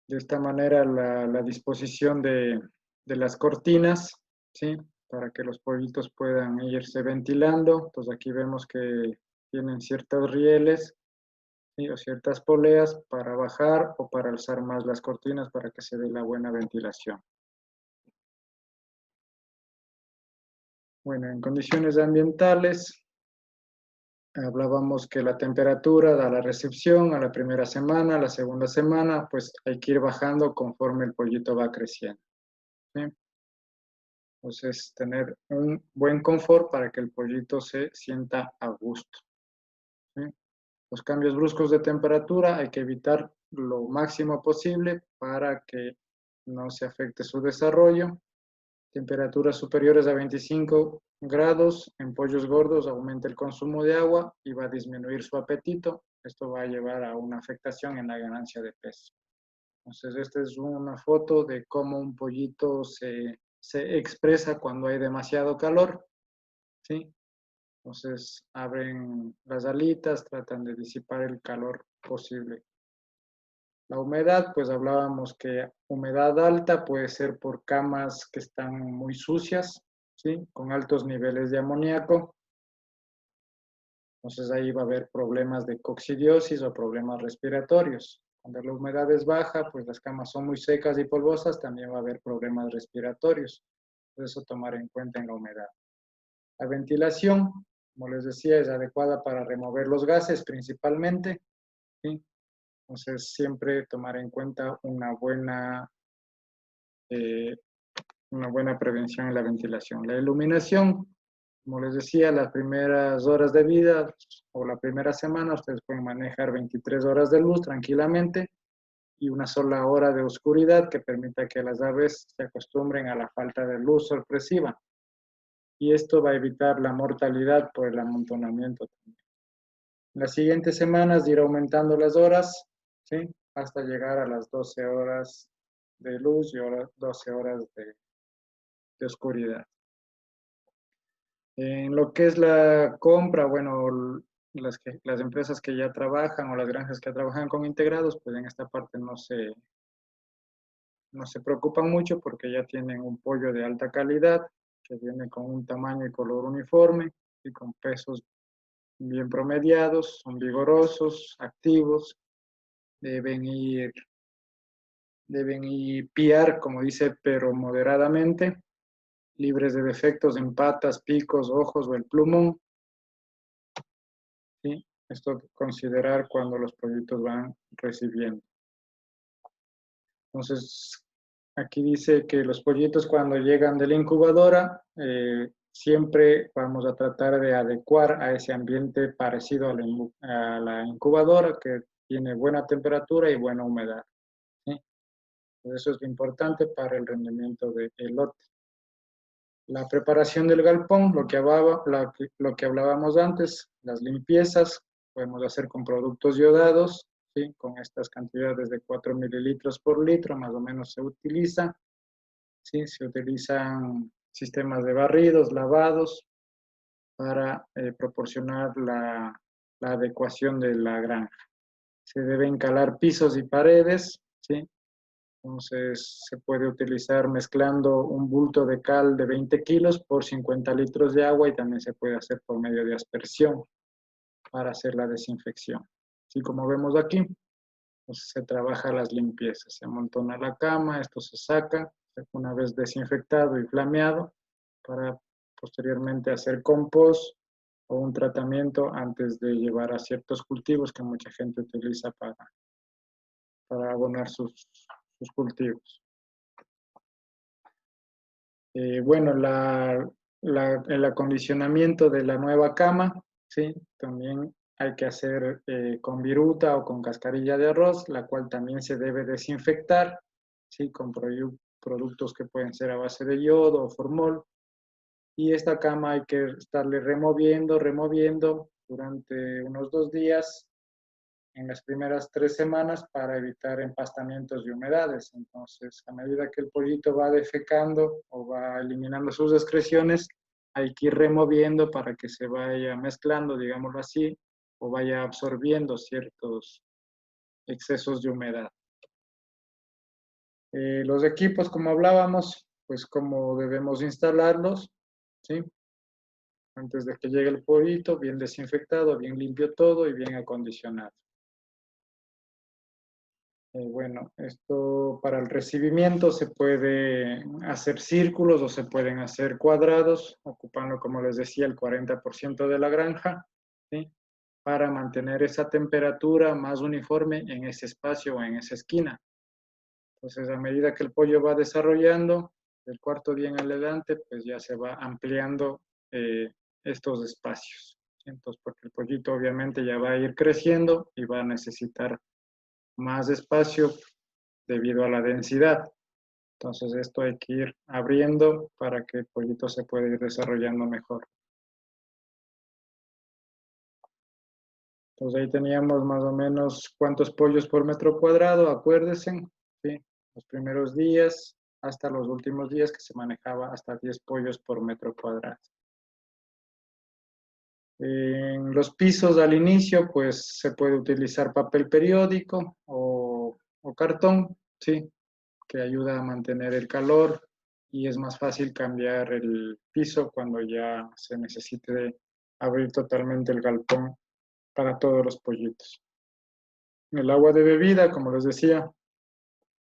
de esta manera la disposición de las cortinas, ¿sí? Para que los pollitos puedan irse ventilando. Entonces aquí vemos que tienen ciertos rieles, ¿sí? O ciertas poleas para bajar o para alzar más las cortinas para que se dé la buena ventilación. Bueno, en condiciones ambientales, hablábamos que la temperatura da la recepción a la primera semana, a la segunda semana, pues hay que ir bajando conforme el pollito va creciendo, ¿sí? Entonces, tener un buen confort para que el pollito se sienta a gusto, ¿sí? Los cambios bruscos de temperatura hay que evitar lo máximo posible para que no se afecte su desarrollo. Temperaturas superiores a 25 grados en pollos gordos aumenta el consumo de agua y va a disminuir su apetito. Esto va a llevar a una afectación en la ganancia de peso. Entonces, esta es una foto de cómo un pollito se expresa cuando hay demasiado calor, ¿sí? Entonces, abren las alitas, tratan de disipar el calor posible. La humedad, pues hablábamos que humedad alta puede ser por camas que están muy sucias, ¿sí? Con altos niveles de amoníaco. Entonces ahí va a haber problemas de coccidiosis o problemas respiratorios. Cuando la humedad es baja, pues las camas son muy secas y polvosas, también va a haber problemas respiratorios. Eso tomar en cuenta en la humedad. La ventilación, como les decía, es adecuada para remover los gases principalmente, ¿sí? Entonces, siempre tomar en cuenta eh, una buena prevención en la ventilación. La iluminación, como les decía, las primeras horas de vida o la primera semana, ustedes pueden manejar 23 horas de luz tranquilamente y una sola hora de oscuridad que permita que las aves se acostumbren a la falta de luz sorpresiva. Y esto va a evitar la mortalidad por el amontonamiento también. En las siguientes semanas ir aumentando las horas, ¿sí? Hasta llegar a las 12 horas de luz y 12 horas de oscuridad. En lo que es la compra, bueno, las empresas que ya trabajan o las granjas que trabajan con integrados, pues en esta parte no se preocupan mucho porque ya tienen un pollo de alta calidad que viene con un tamaño y color uniforme y con pesos bien promediados, son vigorosos, activos, deben ir piar, como dice, pero moderadamente, libres de defectos en patas, picos, ojos o el plumón, ¿sí? Esto considerar cuando los pollitos van recibiendo. Entonces, aquí dice que los pollitos cuando llegan de la incubadora, siempre vamos a tratar de adecuar a ese ambiente parecido a la incubadora, que tiene buena temperatura y buena humedad, ¿sí? Eso es lo importante para el rendimiento del lote. La preparación del galpón, lo que hablábamos antes, las limpiezas, podemos hacer con productos yodados, ¿sí? Con estas cantidades de 4 mililitros por litro, más o menos se utiliza, ¿sí? Se utilizan sistemas de barridos, lavados, para proporcionar la adecuación de la granja. Se deben calar pisos y paredes, ¿sí? Entonces se puede utilizar mezclando un bulto de cal de 20 kilos por 50 litros de agua y también se puede hacer por medio de aspersión para hacer la desinfección. Así como vemos aquí, pues se trabaja las limpiezas, se amontona la cama, esto se saca una vez desinfectado y flameado para posteriormente hacer compost o un tratamiento antes de llevar a ciertos cultivos que mucha gente utiliza para abonar sus cultivos. Bueno, el acondicionamiento de la nueva cama, ¿sí? También hay que hacer con viruta o con cascarilla de arroz, la cual también se debe desinfectar, ¿sí? Con productos que pueden ser a base de yodo o formol. Y esta cama hay que estarle removiendo durante unos 2 días en las primeras 3 semanas para evitar empastamientos y humedades. Entonces, a medida que el pollito va defecando o va eliminando sus excreciones, hay que ir removiendo para que se vaya mezclando, digámoslo así, o vaya absorbiendo ciertos excesos de humedad. Los equipos, como hablábamos, pues cómo debemos instalarlos, ¿sí? Antes de que llegue el pollito, bien desinfectado, bien limpio todo y bien acondicionado. Bueno, esto para el recibimiento se puede hacer círculos o se pueden hacer cuadrados, ocupando, como les decía, el 40% de la granja, ¿sí? Para mantener esa temperatura más uniforme en ese espacio o en esa esquina. Entonces, a medida que el pollo va desarrollando, del cuarto día en adelante, pues ya se va ampliando estos espacios. Entonces, porque el pollito obviamente ya va a ir creciendo y va a necesitar más espacio debido a la densidad. Entonces, esto hay que ir abriendo para que el pollito se pueda ir desarrollando mejor. Entonces, ahí teníamos más o menos cuántos pollos por metro cuadrado, acuérdense, ¿sí? Los primeros días hasta los últimos días que se manejaba hasta 10 pollos por metro cuadrado. En los pisos al inicio, pues se puede utilizar papel periódico o cartón, ¿sí? Que ayuda a mantener el calor y es más fácil cambiar el piso cuando ya se necesite abrir totalmente el galpón para todos los pollitos. El agua de bebida, como les decía,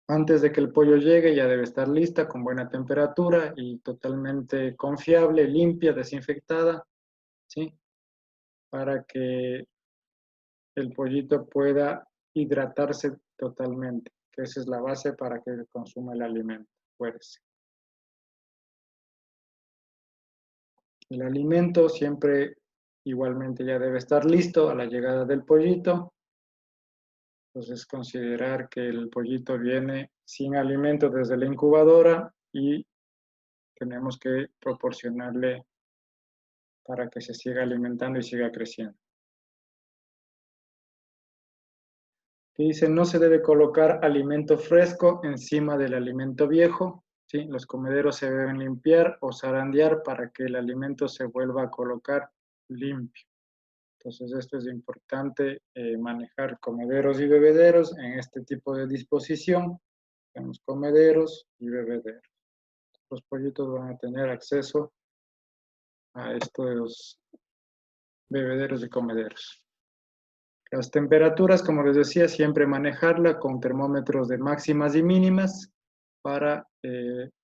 antes de que el pollo llegue ya debe estar lista con buena temperatura y totalmente confiable, limpia, desinfectada, ¿sí? Para que el pollito pueda hidratarse totalmente, que esa es la base para que consuma el alimento. Pues. El alimento siempre igualmente ya debe estar listo a la llegada del pollito. Entonces considerar que el pollito viene sin alimento desde la incubadora y tenemos que proporcionarle para que se siga alimentando y siga creciendo. Que dice, no se debe colocar alimento fresco encima del alimento viejo. ¿Sí? Los comederos se deben limpiar o zarandear para que el alimento se vuelva a colocar limpio. Entonces, esto es importante manejar comederos y bebederos en este tipo de disposición. Tenemos comederos y bebederos. Los pollitos van a tener acceso a estos bebederos y comederos. Las temperaturas, como les decía, siempre manejarla con termómetros de máximas y mínimas para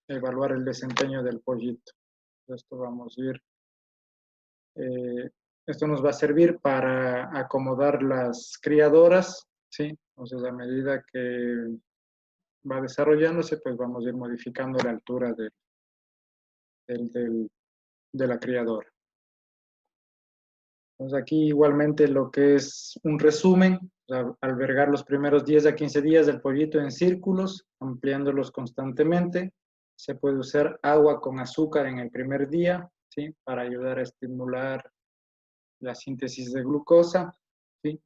evaluar el desempeño del pollito. Esto vamos a ir, esto nos va a servir para acomodar las criadoras, ¿sí? Entonces, a medida que va desarrollándose, pues vamos a ir modificando la altura de la criadora. Entonces aquí igualmente lo que es un resumen, o sea, albergar los primeros 10 a 15 días del pollito en círculos, ampliándolos constantemente. Se puede usar agua con azúcar en el primer día, ¿sí? Para ayudar a estimular la síntesis de glucosa, ¿sí?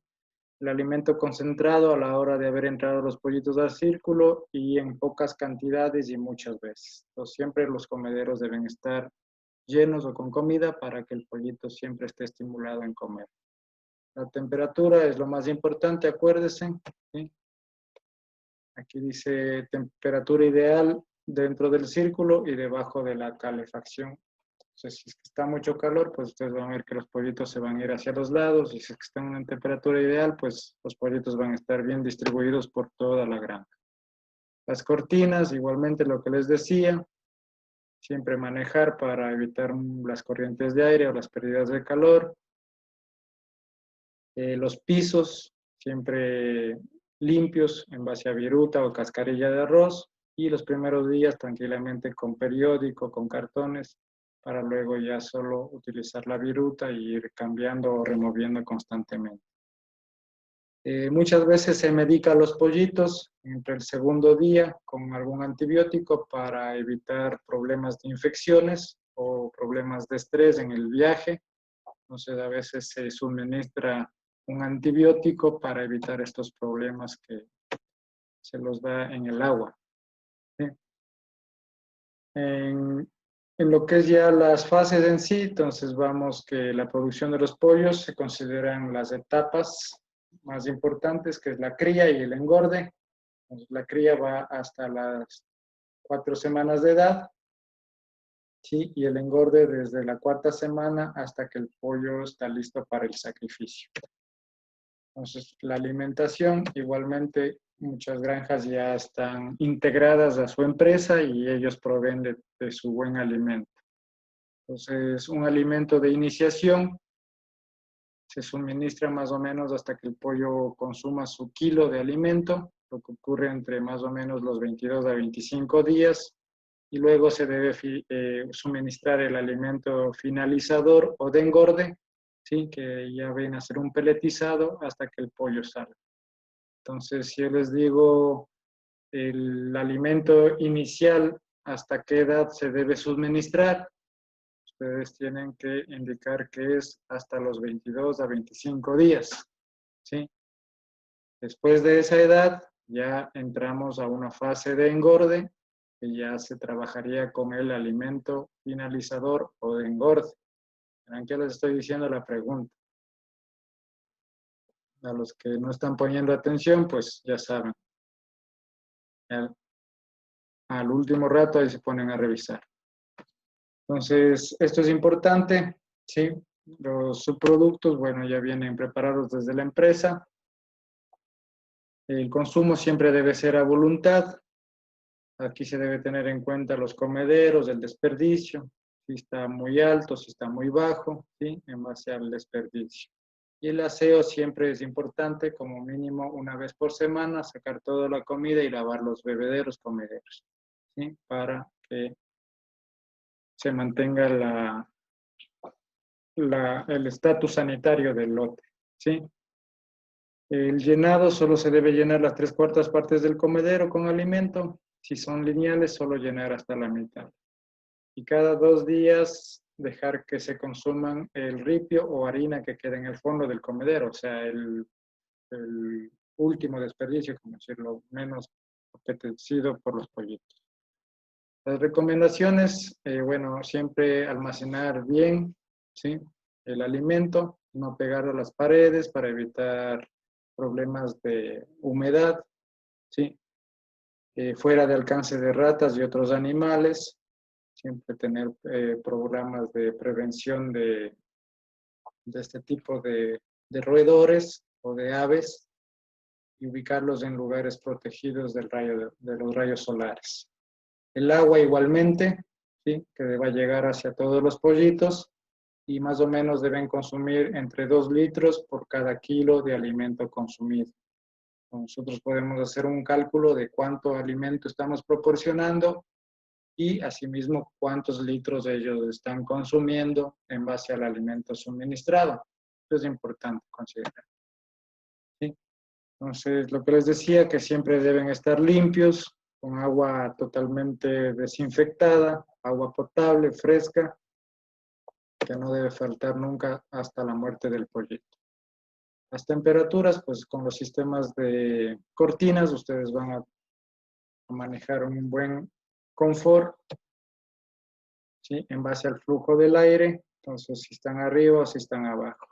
El alimento concentrado a la hora de haber entrado los pollitos al círculo y en pocas cantidades y muchas veces. Entonces siempre los comederos deben estar llenos o con comida para que el pollito siempre esté estimulado en comer. La temperatura es lo más importante, acuérdense, ¿sí? Aquí dice temperatura ideal dentro del círculo y debajo de la calefacción. Entonces, si está mucho calor, pues ustedes van a ver que los pollitos se van a ir hacia los lados, y si están en temperatura ideal, pues los pollitos van a estar bien distribuidos por toda la granja. Las cortinas, igualmente lo que les decía, siempre manejar para evitar las corrientes de aire o las pérdidas de calor. Los pisos siempre limpios en base a viruta o cascarilla de arroz y los primeros días tranquilamente con periódico, con cartones, para luego ya solo utilizar la viruta y ir cambiando o removiendo constantemente. Muchas veces se medica a los pollitos entre el segundo día con algún antibiótico para evitar problemas de infecciones o problemas de estrés en el viaje. Entonces a veces se suministra un antibiótico para evitar estos problemas que se los da en el agua. ¿Sí? En lo que es ya las fases en sí, entonces vamos que la producción de los pollos se consideran las etapas más importantes, que es la cría y el engorde. Entonces, la cría va hasta las 4 semanas de edad, ¿sí? Y el engorde desde la 4ª semana hasta que el pollo está listo para el sacrificio. Entonces, la alimentación, igualmente, muchas granjas ya están integradas a su empresa y ellos proveen de su buen alimento. Entonces, un alimento de iniciación se suministra más o menos hasta que el pollo consuma su kilo de alimento, lo que ocurre entre más o menos los 22 a 25 días, y luego se debe suministrar el alimento finalizador o de engorde, ¿sí? Que ya viene a ser un peletizado hasta que el pollo salga. Entonces, si yo les digo el alimento inicial, ¿hasta qué edad se debe suministrar? Ustedes tienen que indicar que es hasta los 22 a 25 días, ¿sí? Después de esa edad, ya entramos a una fase de engorde, que ya se trabajaría con el alimento finalizador o de engorde. ¿Verán que les estoy diciendo la pregunta? A los que no están poniendo atención, pues ya saben. Al último rato ahí se ponen a revisar. Entonces, esto es importante, ¿sí? Los subproductos, bueno, ya vienen preparados desde la empresa. El consumo siempre debe ser a voluntad. Aquí se debe tener en cuenta los comederos, el desperdicio, si está muy alto, si está muy bajo, ¿sí? En base al desperdicio. Y el aseo siempre es importante, como mínimo una vez por semana, sacar toda la comida y lavar los bebederos, comederos, ¿sí? Para que se mantenga el estatus sanitario del lote, ¿sí? El llenado solo se debe llenar las 3/4 partes del comedero con alimento. Si son lineales, solo llenar hasta la mitad. Y cada 2 días dejar que se consuman el ripio o harina que queda en el fondo del comedero, o sea, el último desperdicio, como decirlo, menos apetecido por los pollitos. Las recomendaciones, bueno, siempre almacenar bien, ¿sí? El alimento, no pegarlo a las paredes para evitar problemas de humedad, ¿sí? Fuera de alcance de ratas y otros animales, siempre tener programas de prevención de este tipo de roedores o de aves y ubicarlos en lugares protegidos de los rayos solares. El agua igualmente, ¿sí? Que deba llegar hacia todos los pollitos y más o menos deben consumir entre 2 litros por cada kilo de alimento consumido. Nosotros podemos hacer un cálculo de cuánto alimento estamos proporcionando y asimismo cuántos litros ellos están consumiendo en base al alimento suministrado. Eso es importante considerar, ¿sí? Entonces, lo que les decía, que siempre deben estar limpios, con agua totalmente desinfectada, agua potable, fresca, que no debe faltar nunca hasta la muerte del pollito. Las temperaturas, pues con los sistemas de cortinas, ustedes van a manejar un buen confort, ¿sí? En base al flujo del aire, entonces si están arriba o si están abajo.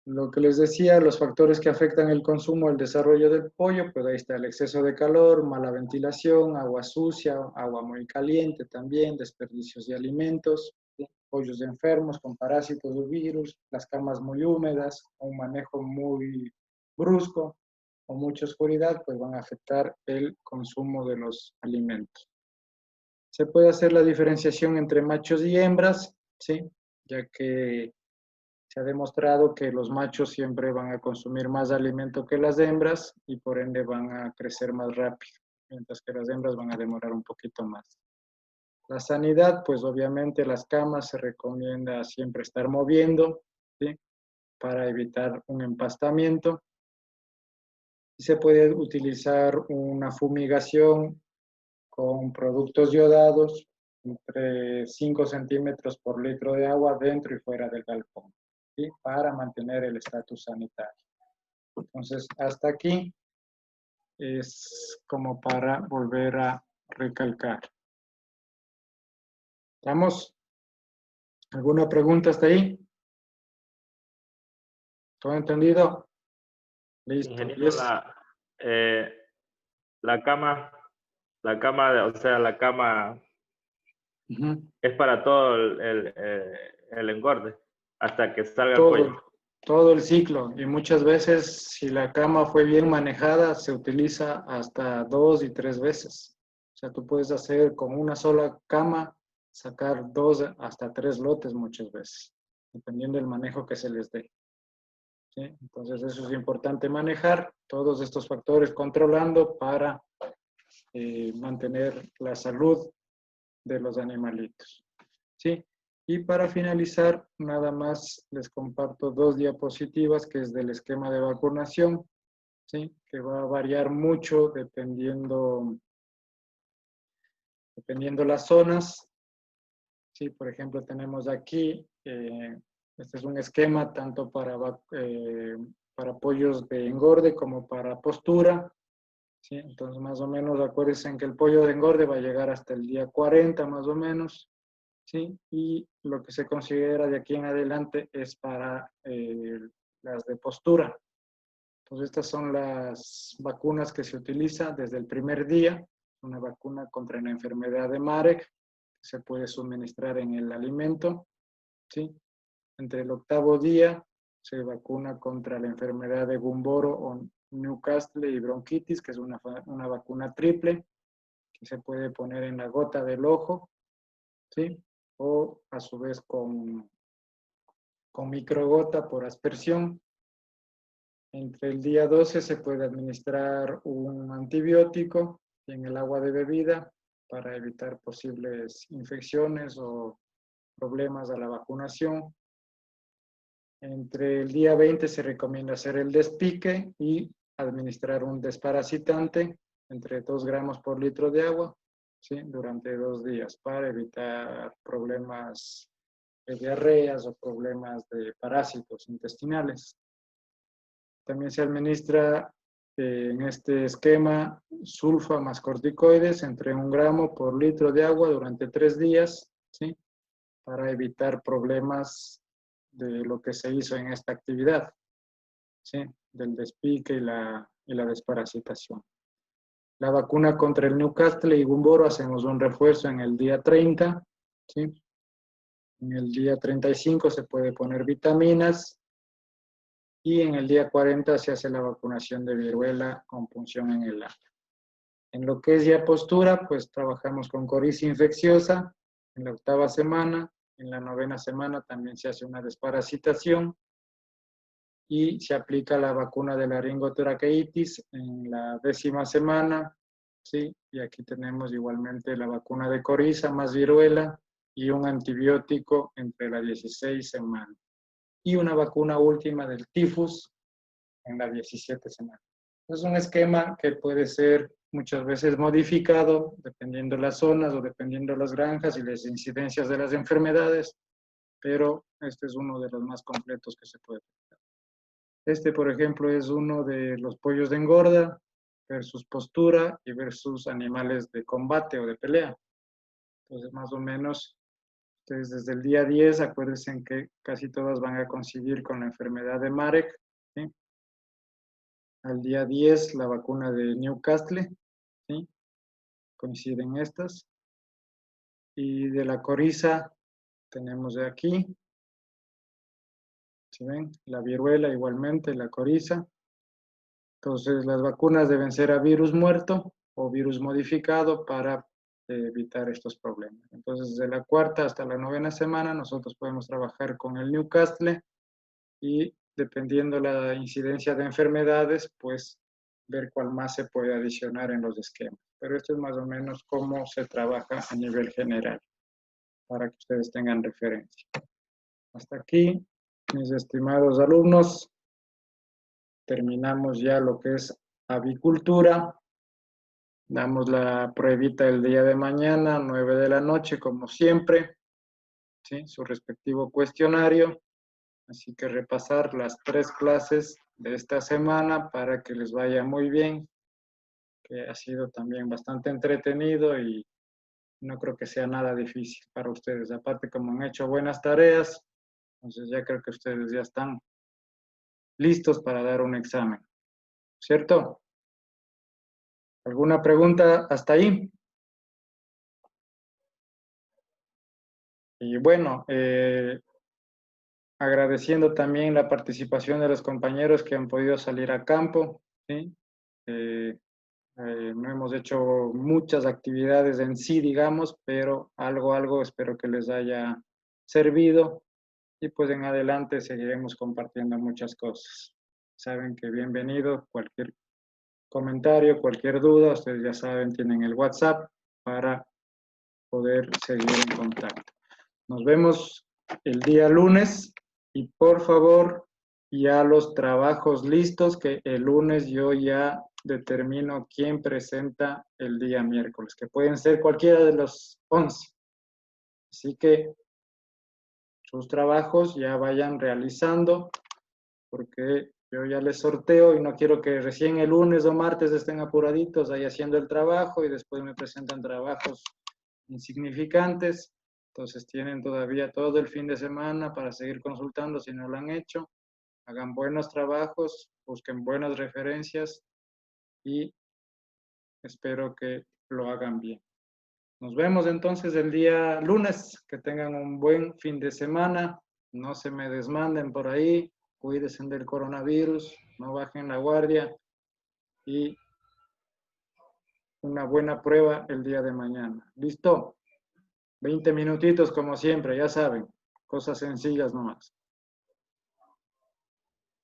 Lo que les decía, los factores que afectan el consumo, el desarrollo del pollo, pues ahí está el exceso de calor, mala ventilación, agua sucia, agua muy caliente también, desperdicios de alimentos, ¿sí? Pollos enfermos con parásitos o virus, las camas muy húmedas, un manejo muy brusco o mucha oscuridad, pues van a afectar el consumo de los alimentos. Se puede hacer la diferenciación entre machos y hembras, ¿sí? Ya que se ha demostrado que los machos siempre van a consumir más alimento que las hembras y por ende van a crecer más rápido, mientras que las hembras van a demorar un poquito más. La sanidad, pues obviamente las camas se recomienda siempre estar moviendo, ¿sí? Para evitar un empastamiento. Y se puede utilizar una fumigación con productos yodados entre 5 centímetros por litro de agua dentro y fuera del galpón, ¿sí? Para mantener el estatus sanitario. Entonces, hasta aquí es como para volver a recalcar. ¿Estamos? ¿Alguna pregunta hasta ahí? ¿Todo entendido? Listo. Ingeniero, la cama, o sea, la cama es para todo el engorde, hasta que salga el pollo. Todo el ciclo, y muchas veces si la cama fue bien manejada se utiliza hasta 2 y 3 veces. O sea, tú puedes hacer con una sola cama, sacar 2 hasta 3 lotes muchas veces, dependiendo del manejo que se les dé. ¿Sí? Entonces eso es importante manejar todos estos factores controlando para mantener la salud de los animalitos. ¿Sí? Y para finalizar, nada más les comparto 2 diapositivas que es del esquema de vacunación, ¿sí? Que va a variar mucho dependiendo las zonas. ¿Sí? Por ejemplo, tenemos aquí, este es un esquema tanto para pollos de engorde como para postura. ¿Sí? Entonces, más o menos, acuérdense que el pollo de engorde va a llegar hasta el día 40, más o menos. ¿Sí? Y lo que se considera de aquí en adelante es para las de postura. Entonces, estas son las vacunas que se utilizan desde el primer día. Una vacuna contra la enfermedad de Marek, que se puede suministrar en el alimento. ¿Sí? Entre el 8º día se vacuna contra la enfermedad de Gumboro o Newcastle y bronquitis, que es una vacuna triple, que se puede poner en la gota del ojo. ¿Sí? O a su vez con microgota por aspersión. Entre el día 12 se puede administrar un antibiótico en el agua de bebida para evitar posibles infecciones o problemas a la vacunación. Entre el día 20 se recomienda hacer el despique y administrar un desparasitante entre 2 gramos por litro de agua, ¿sí? Durante 2 días para evitar problemas de diarreas o problemas de parásitos intestinales. También se administra en este esquema sulfa más corticoides entre 1 gramo por litro de agua durante 3 días, ¿sí? Para evitar problemas de lo que se hizo en esta actividad, ¿sí? Del despique y la desparasitación. La vacuna contra el Newcastle y Gumboro hacemos un refuerzo en el día 30, ¿sí? En el día 35 se puede poner vitaminas y en el día 40 se hace la vacunación de viruela con punción en el ano. En lo que es ya postura, pues trabajamos con coriza infecciosa en la 8ª semana, en la 9ª semana también se hace una desparasitación y se aplica la vacuna de laringotraqueitis en la 10ª semana, ¿sí? Y aquí tenemos igualmente la vacuna de coriza más viruela y un antibiótico entre la 16 semanas. Y una vacuna última del tifus en la 17 semana. Es un esquema que puede ser muchas veces modificado dependiendo las zonas o dependiendo las granjas y las incidencias de las enfermedades, pero este es uno de los más completos que se puede hacer. Este, por ejemplo, es uno de los pollos de engorda versus postura y versus animales de combate o de pelea. Entonces, más o menos, ustedes desde el día 10, acuérdense que casi todas van a coincidir con la enfermedad de Marek, ¿sí? Al día 10, la vacuna de Newcastle, ¿sí? Coinciden estas. Y de la coriza, tenemos de aquí, ¿sí ven? La viruela igualmente, la coriza. Entonces, las vacunas deben ser a virus muerto o virus modificado para evitar estos problemas. Entonces, de la 4ª hasta la 9ª semana, nosotros podemos trabajar con el Newcastle y dependiendo la incidencia de enfermedades, pues ver cuál más se puede adicionar en los esquemas. Pero esto es más o menos cómo se trabaja a nivel general, para que ustedes tengan referencia. Hasta aquí, mis estimados alumnos, terminamos ya lo que es avicultura. Damos la pruebita el día de mañana, 9 de la noche, como siempre, ¿sí? Su respectivo cuestionario. Así que repasar las 3 clases de esta semana para que les vaya muy bien que ha sido también bastante entretenido y no creo que sea nada difícil para ustedes. Aparte, como han hecho buenas tareas, entonces ya creo que ustedes ya están listos para dar un examen, ¿cierto? ¿Alguna pregunta hasta ahí? Y bueno, agradeciendo también la participación de los compañeros que han podido salir a campo, ¿sí? No hemos hecho muchas actividades en sí, digamos, pero algo espero que les haya servido y pues en adelante seguiremos compartiendo muchas cosas. Saben que bienvenido, cualquier comentario, cualquier duda, ustedes ya saben, tienen el WhatsApp para poder seguir en contacto. Nos vemos el día lunes y por favor ya los trabajos listos, que el lunes yo ya determino quién presenta el día miércoles, que pueden ser cualquiera de los 11. Así que sus trabajos ya vayan realizando, porque yo ya les sorteo y no quiero que recién el lunes o martes estén apuraditos ahí haciendo el trabajo y después me presentan trabajos insignificantes. Entonces tienen todavía todo el fin de semana para seguir consultando si no lo han hecho. Hagan buenos trabajos, busquen buenas referencias y espero que lo hagan bien. Nos vemos entonces el día lunes. Que tengan un buen fin de semana. No se me desmanden por ahí. Cuídense del coronavirus. No bajen la guardia. Y una buena prueba el día de mañana. ¿Listo? 20 minutitos como siempre, ya saben. Cosas sencillas nomás.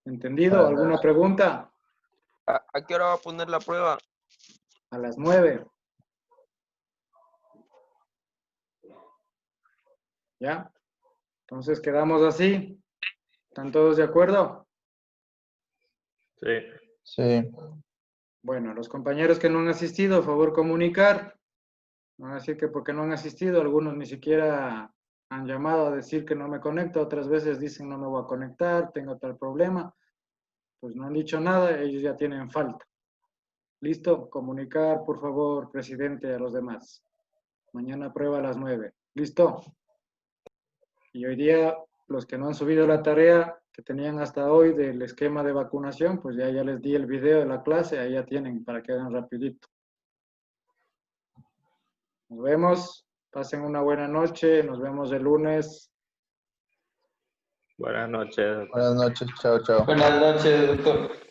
¿Entendido? ¿Alguna pregunta? ¿A qué hora va a poner la prueba? A las 9. ¿Ya? Entonces quedamos así. ¿Están todos de acuerdo? Sí. Sí. Bueno, los compañeros que no han asistido, por favor comunicar. No van a decir que porque no han asistido, algunos ni siquiera han llamado a decir que no me conecto, otras veces dicen no me voy a conectar, tengo tal problema. Pues no han dicho nada, ellos ya tienen falta. ¿Listo? Comunicar, por favor, presidente, a los demás. Mañana prueba a las 9. ¿Listo? Y hoy día, los que no han subido la tarea que tenían hasta hoy del esquema de vacunación, pues ya les di el video de la clase, ahí ya tienen para que hagan rapidito. Nos vemos, pasen una buena noche, nos vemos el lunes. Buenas noches. Buenas noches, chao, chao. Buenas noches, doctor.